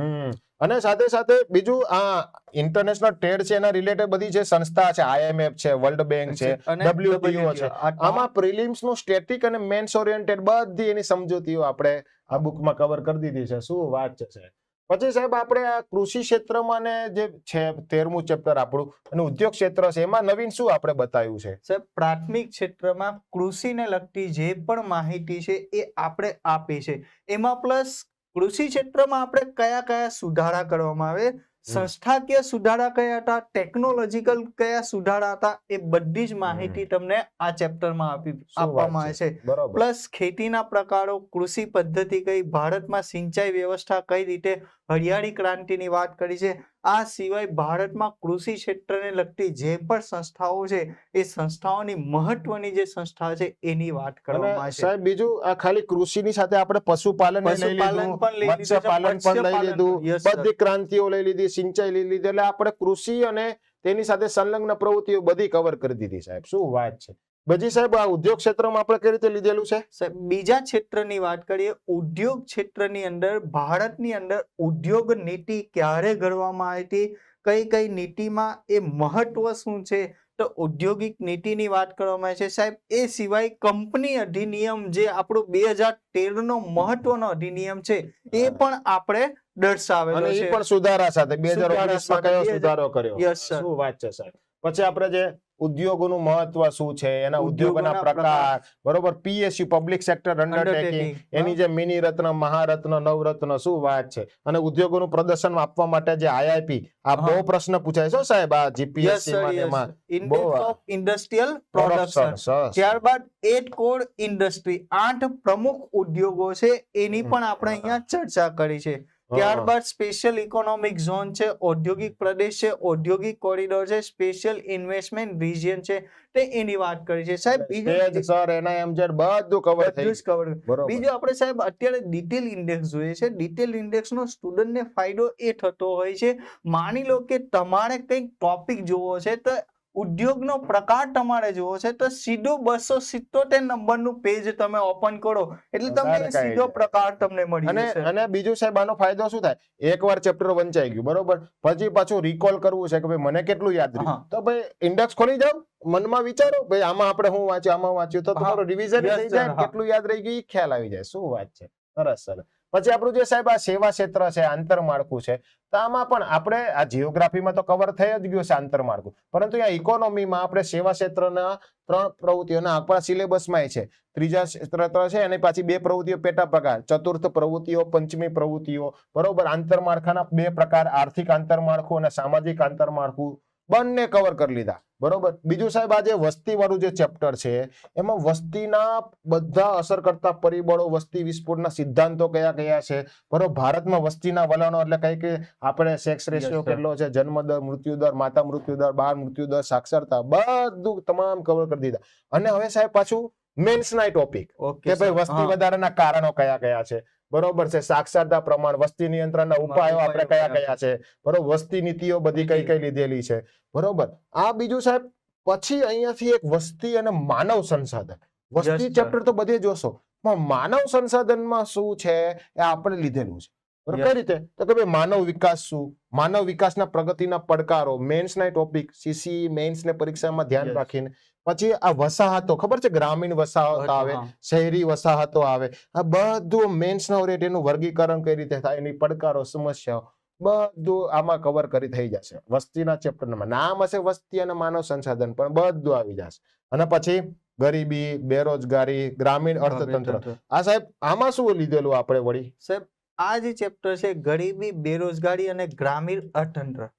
અને સાથે સાથે બીજું આ ઇન્ટરનેશનલ ટ્રેડ છે એના રિલેટેડ બધી જે સંસ્થા છે, આઈએમએફ છે, વર્લ્ડ બેંક છે, અને WTO છે, આ આમાં પ્રિલિમ્સ નું સ્ટેટિક અને મેન્સ ઓરિએન્ટેડ બધી એની સમજૂતીઓ આપણે આ બુકમાં કવર કરી દીધી છે. શું વાત છે. પછી સાહેબ આપણે આ કૃષિ ક્ષેત્રમાં ને જે છે 13મું ચેપ્ટર આપણું, અને ઉદ્યોગ ક્ષેત્ર છે, એમાં નવીન શું આપણે બતાવ્યું છે? સાહેબ પ્રાથમિક ક્ષેત્રમાં કૃષિને લગતી જે પણ માહિતી છે એ આપણે આપી છે. એમાં પ્લસ કૃષિ ક્ષેત્રમાં આપણે કયા કયા સુધારા કરવામાં આવે, સંસ્થાકીય સુધારા કયા હતા, ટેકનોલોજીકલ કયા સુધારા હતા, એ બધી જ માહિતી તમને આ ચેપ્ટરમાં આપવામાં આવે છે. બરોબર. પ્લસ ખેતીના પ્રકારો, કૃષિ પદ્ધતિ કઈ, ભારતમાં સિંચાઈ વ્યવસ્થા કઈ રીતે, હરિયાળી ક્રાંતિની વાત કરી છે. આ સિવાય ભારતમાં કૃષિ ક્ષેત્રને લગતી જે પણ સંસ્થાઓ છે એ સંસ્થાઓની મહત્વની જે સંસ્થા છે એની વાત કરવામાં અને આવે છે. સાહેબ બીજું આ ખાલી કૃષિની સાથે આપણે પશુપાલન લઈ પશુપાલન લીધું, પણ લઈ લીધું છે, મત્સ્યપાલન પણ લઈ લીધું, yes, sir. બધી ક્રાંતિઓ લઈ લીધી, સિંચાઈ લઈ લીધી. એટલે આપણે કૃષિ અને તેની સાથે સંલગ્ન પ્રવૃત્તિઓ બધી કવર કરી દીધી સાહેબ. શું વાત છે. બીજી સાહેબ આ ઉદ્યોગ ક્ષેત્રમાં આપણે કઈ રીતે લીધેલું છે? સાહેબ બીજા ક્ષેત્રની વાત કરીએ, ઉદ્યોગ ક્ષેત્રની અંદર ભારતની અંદર ઉદ્યોગ નીતિ ક્યારે ઘડવામાં આવી હતી, કઈ કઈ નીતિમાં એ મહત્વ શું છે, તો ઔદ્યોગિક નીતિની વાત કરવામાં આવે છે સાહેબ. એ સિવાય કંપની અધિનિયમ જે આપણો 2013 નો મહત્વનો અધિનિયમ છે એ પણ આપણે દર્શાવેલો અને એ છે. પણ સુધારા સાથે 2019 માં કયો સુધારો કર્યો? Yes, sir. શું વાત છે સાહેબ. પછી આપણે જે ઉદ્યોગોનું મહત્વ શું છે, એના ઉદ્યોગોના ઉદ્યોગોના પ્રકાર, બરોબર. પીએસયુ પબ્લિક સેક્ટર અંડરટેકિંગ, એની જે મિની રત્ન, મહારત્ન, નવરત્ન, શું વાત છે. અને ઉદ્યોગોનું પ્રદર્શન આપવા માટે જે આઈઆઈપી, આ બહુ પ્રશ્ન પૂછાય છે સાહેબ આ જીપીએસસી માં એમાં. ઇન્ડેક્સ ઓફ ઇન્ડસ્ટ્રીયલ પ્રોડક્શન, ત્યારબાદ 8 કોર ઇન્ડસ્ટ્રી, 8 પ્રમુખ ઉદ્યોગો છે એની પણ આપણે અહીંયા ચર્ચા કરી છે. ત્યારબાદ સ્પેશિયલ ઇકોનોમિક ઝોન છે, ઔદ્યોગિક પ્રદેશ છે, ઔદ્યોગિક કોરિડોર છે, સ્પેશિયલ ઇન્વેસ્ટમેન્ટ રિજિયન છે, તે એની વાત કરી છે સાહેબ. બીજું સર એના એમજેડ બધું કવર થઈ કવર. બરોબર. બીજું આપણે સાહેબ અત્યારે ડિટેલ ઇન્ડેક્સ જોઈએ છે. ડિટેલ ઇન્ડેક્સ નો સ્ટુડન્ટને ફાયદો એ થતો હોય છે, માની લો કે તમારે કંઈક ટોપિક જોવો છે તો ઉદ્યોગનો પ્રકાર તમારે જોવો છે તો સીધો 277 નંબરનું પેજ તમે ઓપન કરો એટલે તમને સીધો પ્રકાર તમને મળી જશે. અને બીજું સાહેબ આનો ફાયદો શું થાય, એકવાર ચેપ્ટર વંચાઈ ગયું, બરોબર, પછી પાછું રિકોલ કરવું છે કે ભાઈ મને કેટલું યાદ રહ્યું, તો ભાઈ ઇન્ડેક્સ ખોલી જાવ, મનમાં વિચારો ભાઈ આમાં આપણે શું વાંચ્યું, આમાં વાંચ્યું, તો તમારું રિવિઝન થઈ જાય, કેટલું યાદ રહી ગયું ખ્યાલ આવી જાય. શું વાત છે. સરસ સરસ. પછી આપણું જે સાહેબ આ સેવા ક્ષેત્ર છે, આંતરમાળખું છે, તો આમાં પણ આપણે આ જીઓગ્રાફીમાં તો કવર થઈ જ ગયું છે આંતરમાળખું, પરંતુ અહીંયા ઇકોનોમીમાં આપણે સેવા ક્ષેત્રના 3 પ્રવૃત્તિઓના આપણા સિલેબસમાં છે. ત્રીજા ક્ષેત્ર છે અને પાછી 2 પ્રવૃત્તિઓ પેટા પ્રકાર, ચતુર્થ પ્રવૃત્તિઓ, પંચમી પ્રવૃત્તિઓ, બરોબર. આંતરમાળખાના 2 પ્રકાર, આર્થિક આંતરમાળખું અને સામાજિક આંતરમાળખું, બંને કવર કરી લીધા, બરોબર. બીજું સાહેબ આ જે વસ્તી વાળું જે ચેપ્ટર છે એમાં વસ્તીના બધા અસર કરતા પરિબળો, વસ્તી વિસ્ફોટના સિદ્ધાંતો કયા કયા છે, બરોબર. ભારતમાં વસ્તીના વલણો એટલે કઈ કે આપણે સેક્સ રેશિયો કેટલો છે, જન્મદર, મૃત્યુદર, માતા મૃત્યુદર, બાળ મૃત્યુદર, સાક્ષરતા, બધું તમામ કવર કરી દીધા. અને હવે સાહેબ પાછું મેન્સના ટોપિક કે ભાઈ વસ્તી વધારાના કારણો કયા કયા છે, બરોબર છે. સાક્ષરતા પ્રમાણ, વસ્તી નિયંત્રણના ઉપાયો આપણે કયા કયા છે, બરોબર. વસ્તી નીતિઓ બધી કઈ કઈ લીધેલી છે, બરોબર. આ બીજું સાહેબ પછી અહીંયાથી એક વસ્તી અને માનવ સંસાધન. વસ્તી Yes, sir. ચેપ્ટર તો બધે જોશો, પણ માનવ સંસાધનમાં શું છે એ આપણે લીધેલું છે. બરાબર? Yes. કઈ રીતે? તો કે ભાઈ માનવ વિકાસ શું, માનવ વિકાસના પ્રગતિના પડકારો, મેન્સના ટોપિક, સીસી મેન્સ ને પરીક્ષામાં ધ્યાન Yes. રાખીને. પછી આ વસાહતો, ખબર છે, ગ્રામીણ વસાહત આવે, હા. શહેરી વસાહતો આવે, આ બધું મેન્સના ઓરિએન્ટેડ એનું વર્ગીકરણ કઈ રીતે થાય, એની પડકારો, સમસ્યાઓ બધું આમાં કવર કરી થઈ જશે વસ્તીના ચેપ્ટરમાં. નામ હશે વસ્તી અને માનવ સંસાધન, પણ બધું આવી જશે. અને પછી ગરીબી, બેરોજગારી, ગ્રામીણ અર્થતંત્ર. આ સાહેબ આમાં શું લીધેલું આપણે વળી? સાહેબ આ જે ચેપ્ટર છે ગરીબી, બેરોજગારી અને ગ્રામીણ અર્થતંત્ર.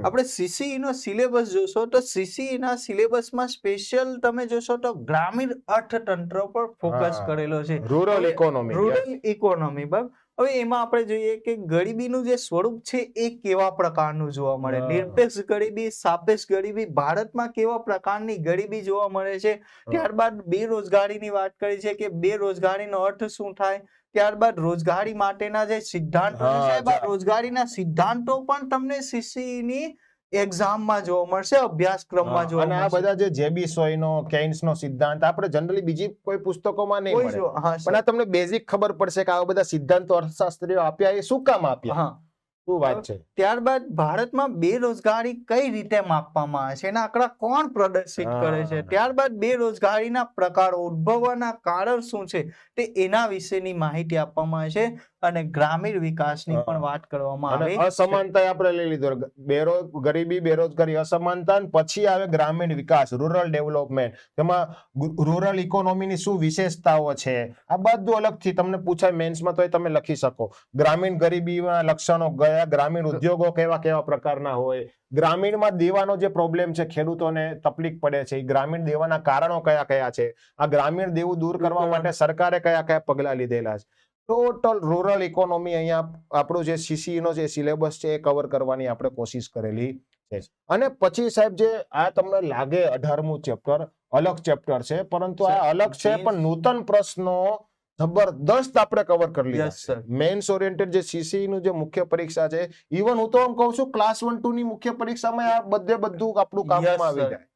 આપણે સીસીઈ નો સિલેબસ જોશો તો સીસીઈ ના સિલેબસમાં સ્પેશિયલ તમે જોશો તો ગ્રામીણ અર્થતંત્ર પર ફોકસ હા. કરેલો છે. Rural economy. Rural economy. બરાબર. હવે એમાં આપણે જોઈએ કે ગરીબીનું જે સ્વરૂપ છે એ કેવા પ્રકારનું જોવા મળે. હા. નિરપેક્ષ ગરીબી, સાપેક્ષ ગરીબી, ભારતમાં કેવા પ્રકારની ગરીબી જોવા મળે છે. ત્યારબાદ બેરોજગારીની વાત કરી છે કે બેરોજગારીનો અર્થ શું થાય. ત્યારબાદ રોજગારી માટેના જે સિદ્ધાંતો છે, સાહેબ આ રોજગારીના સિદ્ધાંતો પણ તમને સીસીઈ ની એક્ઝામમાં જોવા મળશે, અભ્યાસક્રમમાં જોવા અને આ મળશે. બધા જે જેબીસોયનો, કેઇન્સનો સિદ્ધાંત આપણે જનરલી બીજી કોઈ પુસ્તકોમાં નહીં કોઈ મળે. જો- હા, પણ આ તમને બેઝિક ખબર પડશે કે આવા બધા સિદ્ધાંતો અર્થશાસ્ત્રીઓ આપ્યા, એ શું કામ આપ્યા, હા. શું વાત છે. ત્યારબાદ ભારતમાં બેરોજગારી કઈ રીતે માપવામાં આવે છે, એના આંકડા કોણ પ્રદર્શિત કરે છે. હા. ત્યારબાદ બેરોજગારીના પ્રકારો, ઉદ્ભવવાના કારણ શું છે, તે એના વિશેની માહિતી આપવામાં આવે છે. અને ગ્રામીણ વિકાસની હા. પણ વાત કરવામાં અને આવે છે. અસમાનતા આપણે લઈ લીધો, ગરીબી, બેરોજગારી, અસમાનતા, અને પછી આવે ગ્રામીણ વિકાસ, રૂરલ ડેવલપમેન્ટ. તેમાં રૂરલ ઇકોનોમીની શું વિશેષતાઓ છે, આ બધું અલગથી તમને પૂછાય મેન્સમાં, તો તમે લખી શકો. ગ્રામીણ ગરીબીના લક્ષણો ગયા, ગ્રામીણ ઉદ્યોગો કેવા કેવા પ્રકારના હોય, ગ્રામીણમાં દેવાનો જે પ્રોબ્લેમ છે, ખેડૂતોને તકલીફ પડે છે, એ ગ્રામીણ દેવાના કારણો કયા કયા છે, આ ગ્રામીણ દેવું દૂર કરવા માટે સરકારે કયા કયા પગલા લીધેલા છે. ટોટલ રૂરલ ઇકોનોમી અહીંયા આપણું જે સીસી નો જે સિલેબસ છે એ કવર કરવાની આપણે કોશિશ કરેલી છે. અને પછી સાહેબ જે આ તમને લાગે 18મું ચેપ્ટર અલગ ચેપ્ટર છે, પરંતુ આ અલગ છે પણ નૂતન પ્રશ્નો જબરદસ્ત આપણે કવર કરી લીધા Yes, છે. sir. મેન્સ ઓરિએન્ટેડ જે સીસી નું જે મુખ્ય પરીક્ષા છે, ઇવન હું તો એમ કહું છું ક્લાસ 1-2 ની મુખ્ય પરીક્ષામાં આ બધું આપણું કામમાં Yes, આવી sir. જાય.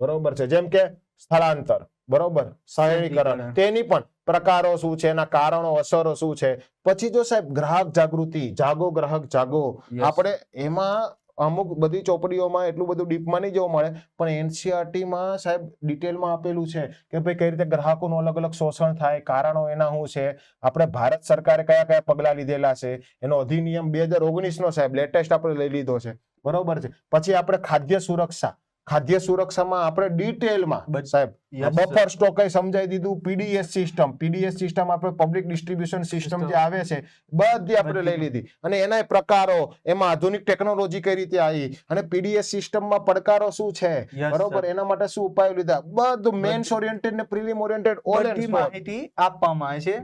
બરોબર છે. જેમ કે સ્થળાંતર, બરોબર, શહેરીકરણ, તેની પણ પ્રકારો શું છે, એના કારણો, અસરો શું છે. પછી જો સાહેબ ગ્રાહક જાગૃતિ, જાગો ગ્રાહક જાગો, Yes. આપણે એમાં અમુક બધી ચોપડીઓમાં એટલું બધું ડીપમાં નહીં જોવા મળે, પણ એનસીઆરટી માં સાહેબ ડિટેલમાં આપેલું છે કે ભાઈ કઈ રીતે ગ્રાહકોનું અલગ અલગ શોષણ થાય, કારણો એના શું છે, આપણે ભારત સરકારે કયા કયા પગલા લીધેલા છે, એનો અધિનિયમ 2019 નો સાહેબ લેટેસ્ટ આપણે લઈ લીધો છે. બરોબર છે. પછી આપણે ખાદ્ય સુરક્ષા, ખાદ્ય સુરક્ષામાં આપણે ડિટેલમાં સાહેબ Yes, બફર સ્ટોક કઈ સમજાઈ દીધું. પીડીએસ સિસ્ટમ આપણે પબ્લિક ડિસ્ટ્રીબ્યુશન સિસ્ટમ જે આવે છે બધી આપણે લઈ લીધી, અને એના પ્રકારો, એમાં આધુનિક ટેકનોલોજી કઈ રીતે આવી, અને પીડીએસ સિસ્ટમમાં પડકારો શું છે, Yes, બરોબર, sir. એના માટે શું ઉપાયો લીધા, બધું મેન્સ ઓરિએન્ટેડ ને પ્રિલિમ ઓરિએન્ટેડ ઓલ બધી માહિતી આપવામાં આવે છે.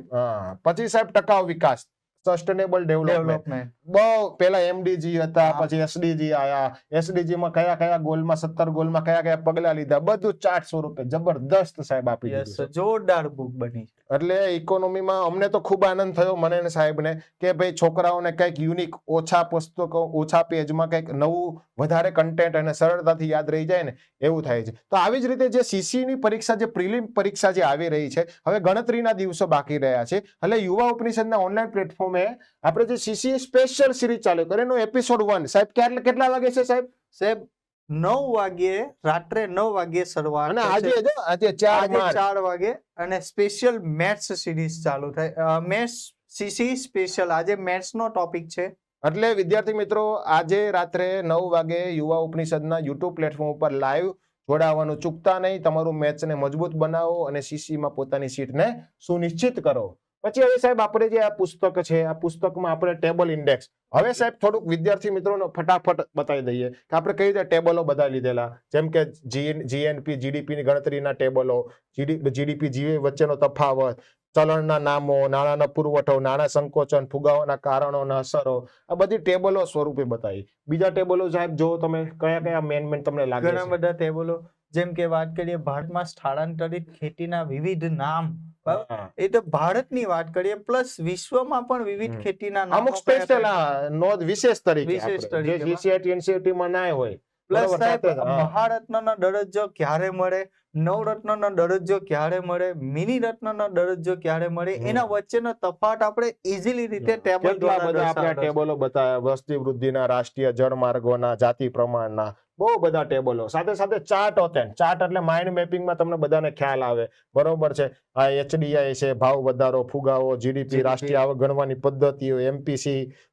પછી સાહેબ ટકાઉ વિકાસ, સસ્ટેનેબલ ડેવલપમેન્ટ, ડેવલપમેન્ટ. બહુ પેલા એમડીજી હતા, હા. પછી એસડીજી આયા, એસડીજી માં કયા કયા ગોલમાં, 17 ગોલમાં કયા કયા પગલા લીધા, બધું ચાર્ટ સ્વરૂપે જબરદસ્ત સાહેબ આપી દીધું Yes, છે. sir. જોરદાર બુક બની છે. એટલે ઇકોનોમીમાં અમને તો ખૂબ આનંદ થયો, મને ને સાહેબને, કે ભાઈ છોકરાઓને કંઈક યુનિક, ઓછા પુસ્તકો, ઓછા પેજમાં કંઈક નવું, વધારે કન્ટેન્ટ અને સરળતાથી યાદ રહી જાય ને એવું થાય છે. તો આવી જ રીતે જે સીસી ની પરીક્ષા, જે પ્રિલિમ પરીક્ષા જે આવી રહી છે, હવે ગણતરીના દિવસો બાકી રહ્યા છે, એટલે યુવા ઉપનિષદના ઓનલાઈન પ્લેટફોર્મે આપણે જે સીસી સ્પેશિયલ સિરીઝ ચાલુ કરી, એનો એપિસોડ 1 સાહેબ કેટલા વાગે છે સાહેબ? સાહેબ 9 વાગ્યે, રાત્રે 9 વાગ્યે શરૂઆત અને થશે. આજે 4 માર્ચ 4 વાગે, અને સ્પેશિયલ મેથ્સ સિરીઝ ચાલુ થાય. મેથ્સ સીસી સ્પેશિયલ, આજે મેથ્સ નો ટોપિક છે. એટલે વિદ્યાર્થી મિત્રો, આજે રાત્રે 9 વાગે યુવા ઉપનિષદના યુટ્યુબ પ્લેટફોર્મ ઉપર લાઈવ જોડાવાનું ચૂકતા નહીં. તમારું મેથ્સને મજબૂત બનાવો અને સીસીમાં પોતાની સીટને સુનિશ્ચિત કરો. પછી હવે સાહેબ આપણે જે આ પુસ્તક છે, આ પુસ્તકમાં આપણે ટેબલ ઇન્ડેક્સ, હવે સાહેબ થોડુંક વિદ્યાર્થી મિત્રોને ફટાફટ બતાવી દઈએ કે આપણે કઈ રીતે ટેબલો બધા લીધેલા, જેમ કે જીએનપી, જીડીપી ની ગણતરીના ટેબલો, જીડીપી જીવી વચ્ચેનો તફાવત, ચલણના નામો, નાણાંનો પુરવઠો, નાણાં સંકોચન, ફુગાવાના કારણોના અસરો, આ બધી ટેબલો સ્વરૂપે બતાવી. બીજા ટેબલો સાહેબ જો તમે કયા કયા મેન તમને લાગે ઘણા છે? બધા ટેબલો, જેમ કે વાત કરીએ ભારતમાં સ્થળાંતરિત ખેતીના વિવિધ નામ, હા. એ તો ભારતની વાત કરીએ, પ્લસ વિશ્વમાં પણ વિવિધ ખેતીના નામો અમુક કયા સ્પેશિયલ કયા? નોંધ વિશેષ તરીકે વિશેષ આપણે, જે તરીકેમાં. જીસીઆરટી એનસીઆરટી માં ના હોય પ્લસ બરોબર, સાહેબ સાથે જ, હા. મહારત્નનો દરજ્જો ક્યારે મળે, નવરત્નનો દરજ્જો ક્યારે મળે, મિની રત્નનો દરજ્જો ક્યારે મળે, એના વચ્ચેનો તફાવત આપણે ઇઝીલી રીતે ટેબલ કેટલા દ્વારા બધા આપણે દર્શાવેલો છે. ટેબલો બતાવ્યા, વસ્તી વૃદ્ધિના, રાષ્ટ્રીય જળમાર્ગોના, જાતિ પ્રમાણના, બહુ બધા ટેબલો. સાથે સાથે ચાર્ટ હોતે, ચાર્ટ એટલે માઇન્ડ મેપિંગમાં તમને બધાને ખ્યાલ આવે. બરોબર છે. આ HDI છે, ભાવ વધારો, ફુગાવો, જીડીપી, રાષ્ટ્રીય આવક ગણવાની પદ્ધતિઓ, MPC,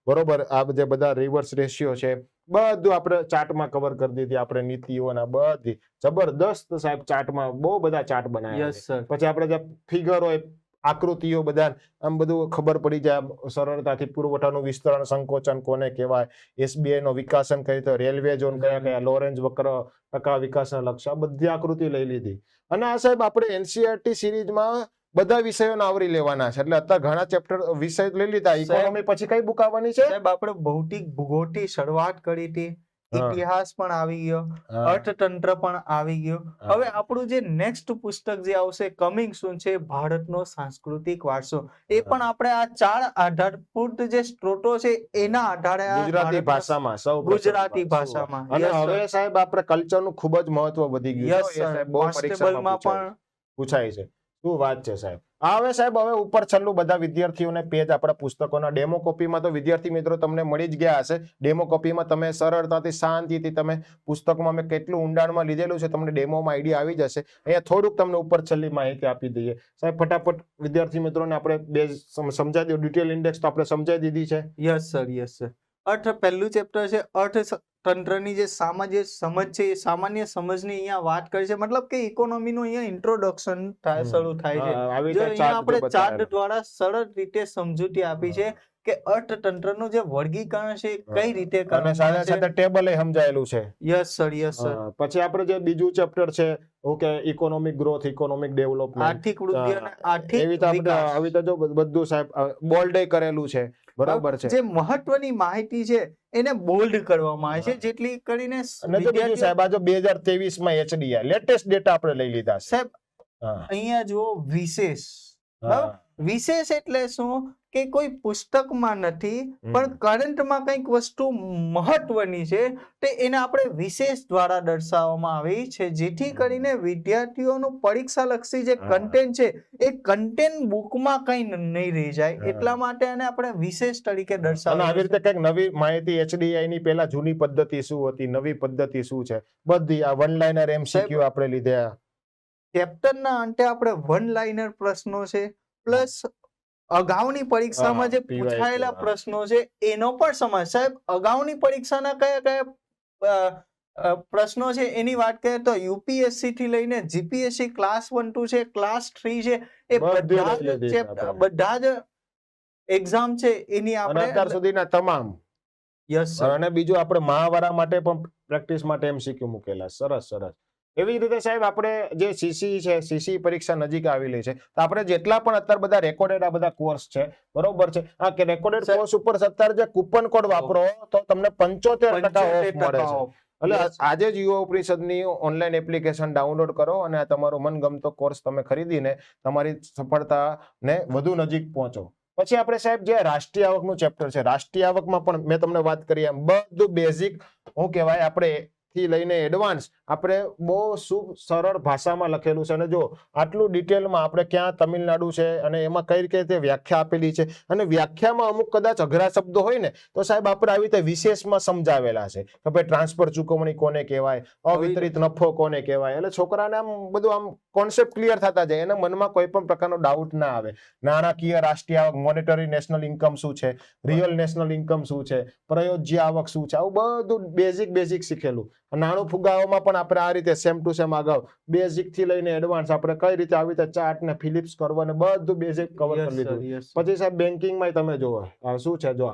બરોબર, આ જે બધા રિવર્સ રેશિયો છે, બધું આપણે ચાર્ટમાં કવર કરી દીધી. આપણે નીતિઓના બધી જબરદસ્ત સાહેબ ચાર્ટમાં બહુ બધા ચાર્ટ બનાવ્યા યસ છે. સર. પછી આપણે જે ફિગર હોય, આકૃતિઓ, બધા આમ બધું ખબર પડી જાય સરળતાથી. પુરવઠાનું વિસ્તરણ, સંકોચન કોને કહેવાય, SBI નો વિકાસન કઈ રીતે, રેલવે ઝોન કયા કયા, લોરેન્જ વક્ર, ટકા વિકાસના લક્ષ્ય, આ બધી આકૃતિ લઈ લીધી. અને આ સાહેબ આપણે NCERT સિરીઝમાં બધા વિષયોને આવરી લેવાના છે. એટલે અત્યારે ઘણા ચેપ્ટર વિષય લઈ લીધા. ઇકોનોમી પછી કઈ બુક આવવાની છે? સાહેબ આપણે ભૌતિક ભૂગોળથી શરૂઆત કરી હતી, હા. ઇતિહાસ પણ આવી ગયો, હા. અર્થતંત્ર પણ આવી ગયો. હા. હવે આપણું જે નેક્સ્ટ પુસ્તક જે આવશે કમિંગ સૂન છે, ભારતનો સાંસ્કૃતિક વારસો, એ હા. પણ આપણે આ 4 આધારભૂત જે સ્ત્રોતો છે એના આધારે આ ગુજરાતી ભારતના ભાષામાં સૌ ગુજરાતી ભાષામાં. અને Yes, sir. હવે સાહેબ આપણે કલ્ચરનું ખૂબ જ મહત્વ વધી ગયું Yes, છે. એ sir. સાહેબ બહુ પરીક્ષામાં કોન્સ્ટેબલમાં પૂછાય છે. શું વાત છે સાહેબ. હવે સાહેબ હવે ઉપર છેલ્લું બધા વિદ્યાર્થીઓને પેજ આપણા પુસ્તકોના ડેમો કોપીમાં તો વિદ્યાર્થી મિત્રો તમને મળી જ ગયા હશે. ડેમો કોપીમાં તમે સરળતાથી શાંતિથી તમે પુસ્તકમાં મેં કેટલું ઊંડાણમાં લીધેલું છે તમને ડેમોમાં આઈડિયા આવી જશે. અહીંયા થોડુંક તમને ઉપર છેલ્લી માહિતી આપી દઈએ. સાહેબ ફટાફટ વિદ્યાર્થી મિત્રોને આપણે બે સમજાવી દો. ડિટેલ ઇન્ડેક્સ તો આપણે સમજાવી દીધી છે. Yes sir, yes sir. પહેલું ચેપ્ટર છે અર્થતંત્રની જે સમજ છે, એ સામાન્ય સમજની અહીંયા વાત કરી છે. મતલબ કે ઇકોનોમીનું અહીંયા ઇન્ટ્રોડક્શન શરૂ થાય છે. હા, આવી જો રીતે અહીંયા આપણે ચાર્ટ ચાર્ટ દ્વારા સરળ રીતે સમજૂતી આપી છે કે અર્થતંત્રનું જે વર્ગીકરણ છે એ કઈ રીતે અને કરવામાં સાથે આવે છે. સાથે ટેબલ એ સમજાયેલું છે. Yes sir, yes sir. પછી આપણે જે બીજું ચેપ્ટર છે, okay, economic growth, economic development, આર્થિક વૃદ્ધિ અને આર્થિક એવી રીતે આપણે વિકાસ. આવી રીતે જો બધું સાહેબ બોલ્ડ કરેલું છે. બરાબર છે. જે મહત્વની માહિતી છે એને બોલ્ડ કરવામાં આવે છે, જેટલી કરીને અને જો બીજું સાહેબ આ જો 2023 માં HDI લેટેસ્ટ ડેટા આપણે લઈ લીધા છે. સાહેબ હા. અહીંયા જુઓ વિશેષ. હા. બરાબર? વિશેષ એટલે શું કે કોઈ પુસ્તકમાં નથી પણ કરંટમાં કંઈક વસ્તુ મહત્વની છે તે એને આપણે વિશેષ દ્વારા દર્શાવવામાં આવી છે, જેથી કરીને વિદ્યાર્થીઓનું પરીક્ષાલક્ષી જે હા. કન્ટેન્ટ છે એ કન્ટેન્ટ બુકમાં કઈ નહીં રહી જાય. હા. એટલા માટે એને આપણે વિશેષ તરીકે અને આવી દર્શાવ્યું રીતે કઈક નવી માહિતી HDI ની પેલા જૂની પદ્ધતિ શું હતી, નવી પદ્ધતિ શું છે, બધી આ વન લાઇનર MCQ આપણે લીધા. ચેપ્ટરના અંતે આપણે વન લાઇનર પ્રશ્નો છે પ્લસ અગાઉની પરીક્ષામાં જે PYQ, પૂછાયેલા હા. પ્રશ્નો છે એનો પણ સમાજ. સાહેબ અગાઉની પરીક્ષાના કયા કયા પ્રશ્નો છે એની વાત કરીએ તો UPSC થી લઈને GPSC ક્લાસ 1 2 છે, ક્લાસ 3 છે, એ બધું બધા લઈ જ લીધી chapter, આપણે. બધા જ એક્ઝામ છે એની અને અત્યાર આપણે. સુધીના તમામ. Yes sir. અને બીજું આપણે મહાવારા માટે પણ પ્રેક્ટિસ માટે MCQ મૂકેલા. સરસ સરસ. એવી જ રીતે સાહેબ આપણે જે CC છે, CC પરીક્ષા નજીક આવેલી છે, તો આપણે જેટલા પણ અત્યારે બધા રેકોર્ડેડ આ બધા કોર્સ છે, બરોબર છે, આ કે રેકોર્ડેડ સર, કોર્સ ઉપર અત્યારે જે કૂપન કોડ વાપરો તો તમને 75% ઓફ મળે છે. એટલે Yes. આજે જ યુવા ઉપનિષદની ઓનલાઈન એપ્લિકેશન ડાઉનલોડ કરો અને આ તમારો મનગમતો કોર્સ તમે ખરીદીને તમારી સફળતાને વધુ નજીક પહોંચો. પછી આપણે સાહેબ જે રાષ્ટ્રીય આવકનું ચેપ્ટર છે, રાષ્ટ્રીય આવકમાં પણ મેં તમને વાત કરી એમ બધું બેઝિક શું કહેવાય આપણે થી લઈને એડવાન્સ આપણે બહુ સરળ ભાષામાં લખેલું છે. અને જો આટલું ડિટેલમાં આપણે ક્યાં તમિલનાડુ છે અને એમાં કઈ રીતે વ્યાખ્યા આપેલી છે, અને વ્યાખ્યામાં અમુક કદાચ અઘરા શબ્દો હોય ને તો સાહેબ આપણે આવી રીતે વિશેષમાં સમજાવેલા છે કે ભાઈ ટ્રાન્સફર ચૂકવણી કોને કહેવાય, અવિતરિત નફો કોને કહેવાય. એટલે છોકરાને આમ બધું આમ કોન્સેપ્ટ ક્લિયર થતા જાય, એના મનમાં કોઈ પણ પ્રકારનો ડાઉટ ના આવે. નાણાકીય રાષ્ટ્રીય આવક, મોનેટરી નેશનલ ઇન્કમ શું છે, રિયલ નેશનલ ઇન્કમ શું છે, પ્રયોજ્ય આવક શું છે, આવું બધું બેઝિક શીખેલું. નાણું ફુગાવામાં પણ આપણે આ રીતે સેમ ટુ સેમ અગાઉ બેઝિક થી લઈને એડવાન્સ આપણે કઈ રીતે આવી રીતે ચાર્ટ ને ફિલિપ્સ કરવા ને બધું બેઝિક કવર કરી લીધું. પછી સાહેબ બેન્કિંગમાં તમે જોવો શું છે, જો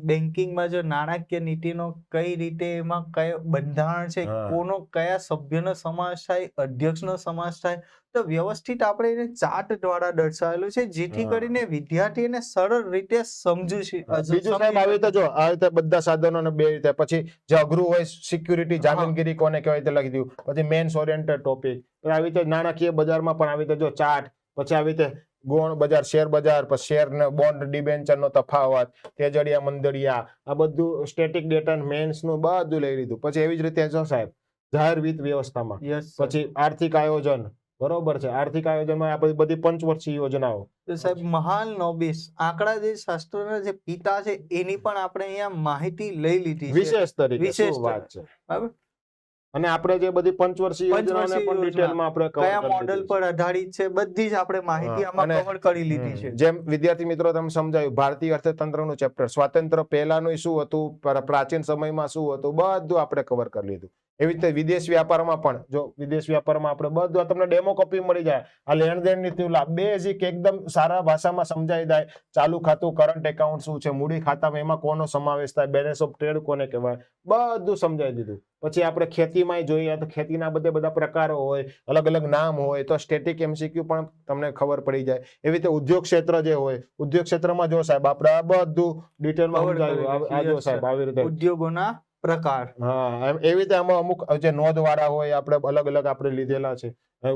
બેન્કિંગમાં જો નાણાકીય નીતિનો કઈ રીતે એમાં કયો બંધારણ છે, હા. કોનો કયા સભ્યનો સમાવેશ થાય, અધ્યક્ષનો સમાવેશ થાય, તો વ્યવસ્થિત આપણે એને ચાર્ટ દ્વારા દર્શાવેલું છે, જેથી હા. કરીને વિદ્યાર્થીને સરળ રીતે સમજુ છે. બીજું સાહેબ આવી રીતે જો આ રીતે બધા સાધનો ને બે રીતે, પછી જે અઘરું હોય સિક્યુરિટી જામીનગીરી કોને કહેવાય તે લખી દીધું. પછી મેન્સ ઓરિએન્ટેડ ટોપિક આવી રીતે નાણાકીય બજારમાં પણ આવી રીતે જો ચાર્ટ, પછી આવી રીતે ગૌણ બજાર, શેર બજાર, પછી શેર ને બોન્ડ ડિબેન્ચર નો તફાવત, તેજડિયા મંદડિયા, આ બધું સ્ટેટિક ડેટા મેન્સ નું બધું લઈ લીધું. પછી એવી જ રીતે જો સાહેબ જાહેર વિત્ત વ્યવસ્થામાં, પછી આર્થિક આયોજન, બરોબર છે, આર્થિક આયોજનમાં આપણે બધી પંચવર્ષીય યોજનાઓ. તો સાહેબ મહાલ નોબિસ આંકડા જે શાસ્ત્રના જે પિતા છે એની પણ આપણે અહીંયા માહિતી લઈ લીધી છે વિશેષ તરીકે. શું વાત છે. બરાબર. અને આપણે જે બધી પંચવર્ષીય યોજનાઓને પણ ડિટેલમાં આપણે કયા મોડેલ પર આધારિત છે બધી જ આપણે માહિતી આમાં કવર કરી લીધી છે. જેમ વિદ્યાર્થી મિત્રો તમે સમજાયું, ભારતીય અર્થતંત્રનું ચેપ્ટર, સ્વાતંત્ર્ય પહેલાનું શું હતું, પ્રાચીન સમયમાં શું હતું, બધું આપણે કવર કરી લીધું. એવી રીતે વિદેશ વ્યાપારમાં પણ, જો વિદેશ વ્યાપારમાં આપણે બધું તમને ડેમો કોપી મળી જાય. આ લેણ દેણ ની તુલના બેઝિક એકદમ સારા ભાષામાં સમજાઈ જાય. ચાલુ ખાતું, કરંટ એકાઉન્ટ શું છે, મૂડી ખાતામાં એમાં કોનો સમાવેશ થાય, બેલેન્સ ઓફ ટ્રેડ કોને કહેવાય, બધું સમજાવી દીધું. પછી આપણે ખેતીમાં જોઈએ તો ખેતીના બધા પ્રકારો હોય, અલગ અલગ નામ હોય, તો સ્ટેટિક MCQ પણ તમને ખબર પડી જાય. એવી રીતે ઉદ્યોગ ક્ષેત્ર જે હોય, ઉદ્યોગ ક્ષેત્રમાં જો સાહેબ આપણે આ બધું ડિટેલમાં સમજાવ્યું. આ જો સાહેબ આવી રીતે ઉદ્યોગોના પ્રકાર. હા, એવી રીતે આમાં અમુક જે નોંધ વાળા હોય આપણે અલગ અલગ આપણે લીધેલા છે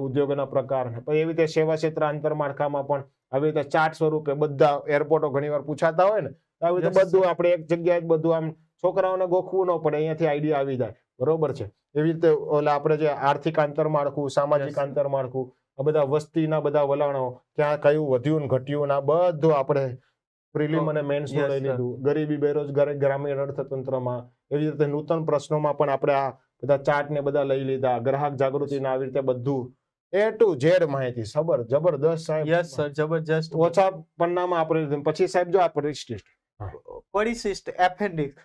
ઉદ્યોગોના પ્રકાર. એવી રીતે સેવા ક્ષેત્ર આંતરમાળખામાં પણ આવી રીતે ચાર્ટ સ્વરૂપે બધા એરપોર્ટો ઘણી વાર પૂછાતા હોય ને, આવી રીતે બધું આપણે એક જગ્યાએ બધું આમ છોકરાઓને ગોખવું ન પડે, અહીંયાથી આઈડિયા આવી જાય. બરોબર છે. એવી રીતે ઓલા આપણે જે આર્થિક આંતરમાળખું, સામાજિક આંતરમાળખું, આ બધા વસ્તીના બધા વલણો, ક્યાં કયું વધ્યું ને ઘટ્યું, આ બધું આપણે પ્રિલિમ અને મેન્સ નું લઈ લીધું. ગરીબી, બેરોજગારી, ગ્રામીણ અર્થતંત્રમાં, એવી રીતે નૂતન પ્રશ્નોમાં પણ આપણે આ બધા ચાર્ટ ને બધા લઈ લીધા. ગ્રાહક જાગૃતિ આવી રીતે બધું A to Z માહિતી જબરદસ્ત સાહેબ. યસ સર, જબરજસ્ત. ઓછા પન્નામાં આપણે લીધું. પછી સાહેબ જો આ પરિશિષ્ટ એપેન્ડિક્સ,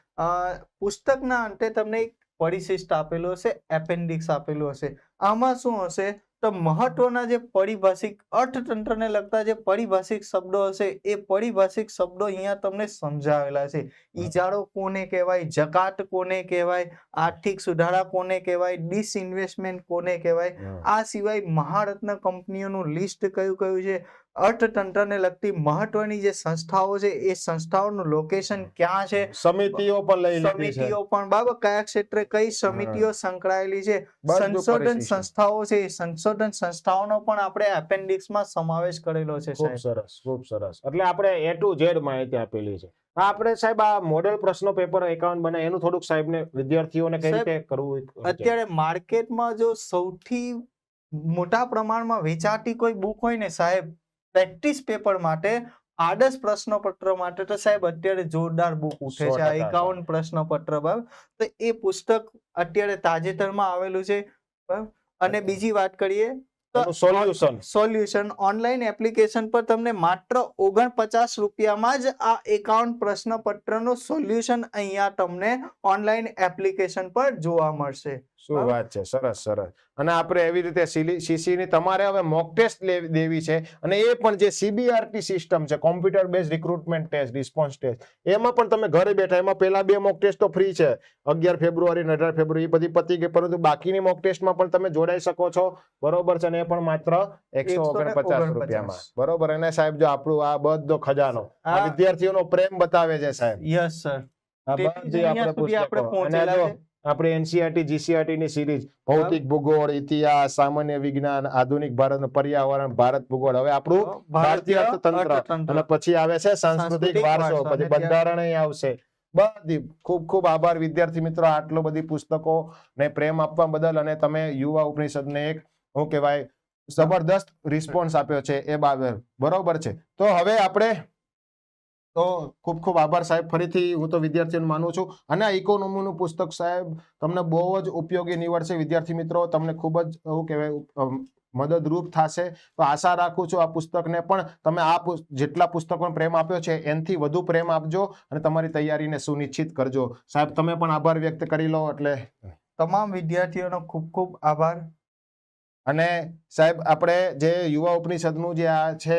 પુસ્તકના અંતે તમને એક પરિશિષ્ટ આપેલું હશે, એપેન્ડિક્સ આપેલું હશે. આમાં શું હશે તો મહત્વના જે પરિભાષિક અર્થતંત્રને લગતા જે પરિભાષિક શબ્દો હશે એ પરિભાષિક શબ્દો અહીંયા તમને સમજાવેલા છે. ઇજારો કોને કહેવાય, જકાત કોને કહેવાય, આર્થિક સુધારા કોને કહેવાય, ડિસઇન્વેસ્ટમેન્ટ કોને કહેવાય. આ સિવાય મહારત્ન કંપનીઓનું લિસ્ટ કયું કયું છે, અર્થતંત્રને લગતી મહત્વની જે સંસ્થાઓ છે એ સંસ્થાઓનું લોકેશન ક્યાં છે, સમિતિઓ પણ લઈ લીધી છે. સમિતિઓ પણ બરાબર કયા ક્ષેત્રે કઈ સમિતિઓ સંકળાયેલી છે, સંશોધન સંસ્થાઓ છે, સંશોધન સંસ્થાઓનો પણ આપણે એપેન્ડિક્સમાં સમાવેશ કરેલો છે. ખૂબ સરસ, ખૂબ સરસ. એટલે આપણે A to Z માહિતી આપેલી છે. આપણે સાહેબ આ મોડેલ પ્રશ્નો પેપર 51 બનાય એનું થોડુંક સાહેબને વિદ્યાર્થીઓને કઈ રીતે કરવું. અત્યારે માર્કેટમાં જો સૌથી મોટા પ્રમાણમાં વેચાતી કોઈ બુક હોય ને સાહેબ પ્રેક્ટિસ પેપર માટે, આદર્શ પ્રશ્નપત્ર માટે, તો સાહેબ અત્યારે જોરદાર બુક ઉઠે છે આ 51 પ્રશ્નપત્ર. બરાબર. તો એ પુસ્તક અત્યારે તાજેતરમાં આવેલું છે. બરાબર. અને બીજી વાત કરીએ તો સોલ્યુશન ઓનલાઈન એપ્લિકેશન પર તમને માત્ર 49 રૂપિયામાં જ આ 51 પ્રશ્નપત્રનું સોલ્યુશન અહીંયા તમને ઓનલાઈન એપ્લિકેશન પર જોવા મળશે. શું વાત છે. સરસ સરસ. અને આપણે એવી રીતે સીસી ની તમારે હવે મોક ટેસ્ટ દેવી છે, અને એ પણ જે CBRT સિસ્ટમ છે, computer base recruitment test, response test, એમાં પણ તમે ઘરે બેઠા, એમાં પેલા 2 મોક ટેસ્ટ તો ફ્રી છે, 11 ફેબ્રુઆરી અને 18 ફેબ્રુઆરી બધી પતી ગઈ, પરંતુ બાકીની મોક ટેસ્ટમાં પણ તમે જોડાઈ શકો છો. બરોબર છે. અને એ પણ માત્ર 149 રૂપિયામાં. બરોબર. અને સાહેબ જો આપણું આ બધો ખજાનો આ વિદ્યાર્થીઓનો પ્રેમ બતાવે છે સાહેબ. Yes sir. આ બધી આપણે પુસ્તકો, અને આપણે NCERT GCERT ની સિરીઝ, ભૌતિક ભૂગોળ, ઇતિહાસ, સામાન્ય વિજ્ઞાન, આધુનિક ભારત, પર્યાવરણ, ભારત ભૂગોળ, હવે આપણું ભારતીય અર્થતંત્ર, અને પછી આવે છે સાંસ્કૃતિક વારસો, પછી બંધારણ આવશે. બધી ખૂબ ખૂબ આભાર વિદ્યાર્થી મિત્રો આટલો બધી પુસ્તકો ને પ્રેમ આપવા બદલ. અને તમે યુવા ઉપનિષદને એક શું કહેવાય જબરદસ્ત રિસ્પોન્સ આપ્યો છે એ બાબત. બરોબર છે. તો હવે આપણે તો ખૂબ ખૂબ આભાર સાહેબ. ફરીથી હું તો વિદ્યાર્થીઓને માનું છું, અને આ ઇકોનોમીનું પુસ્તક સાહેબ તમને બહુ જ ઉપયોગી નીવડશે વિદ્યાર્થી મિત્રો. તમને ખૂબ જ શું કહેવાય મદદરૂપ થશે. તો આશા રાખું છું આ પુસ્તકને પણ તમે આ જેટલા પુસ્તકોને પ્રેમ આપ્યો છે એનાથી વધુ પ્રેમ આપજો, અને તમારી તૈયારીને સુનિશ્ચિત કરજો. સાહેબ તમે પણ આભાર વ્યક્ત કરી લો. એટલે તમામ વિદ્યાર્થીઓનો ખૂબ ખૂબ આભાર. અને સાહેબ આપણે જે યુવા ઉપનિષદનું જે આ છે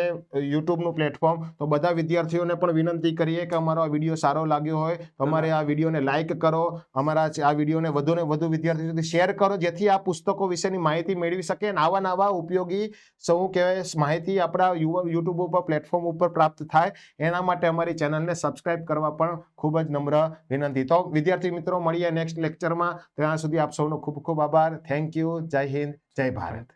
યુટ્યુબનું પ્લેટફોર્મ, તો બધા વિદ્યાર્થીઓને પણ વિનંતી કરીએ કે અમારો આ વિડીયો સારો લાગ્યો હોય તો અમારે આ વિડીયોને લાઈક કરો, અમારા આ વિડીયોને વધુ ને વધુ વિદ્યાર્થીઓ સુધી શેર કરો, જેથી આ પુસ્તકો વિશેની માહિતી મેળવી શકે, અને નવા ઉપયોગી શું કહેવાય માહિતી આપણા યુટ્યુબ ઉપર પ્લેટફોર્મ ઉપર પ્રાપ્ત થાય. એના માટે અમારી ચેનલને સબસ્ક્રાઇબ કરવા પણ ખૂબ જ નમ્ર વિનંતી. તો વિદ્યાર્થી મિત્રો મળીએ નેક્સ્ટ લેક્ચરમાં. ત્યાં સુધી આપ સૌનો ખૂબ ખૂબ આભાર. Thank you. જય હિન્દ, જય ભારત.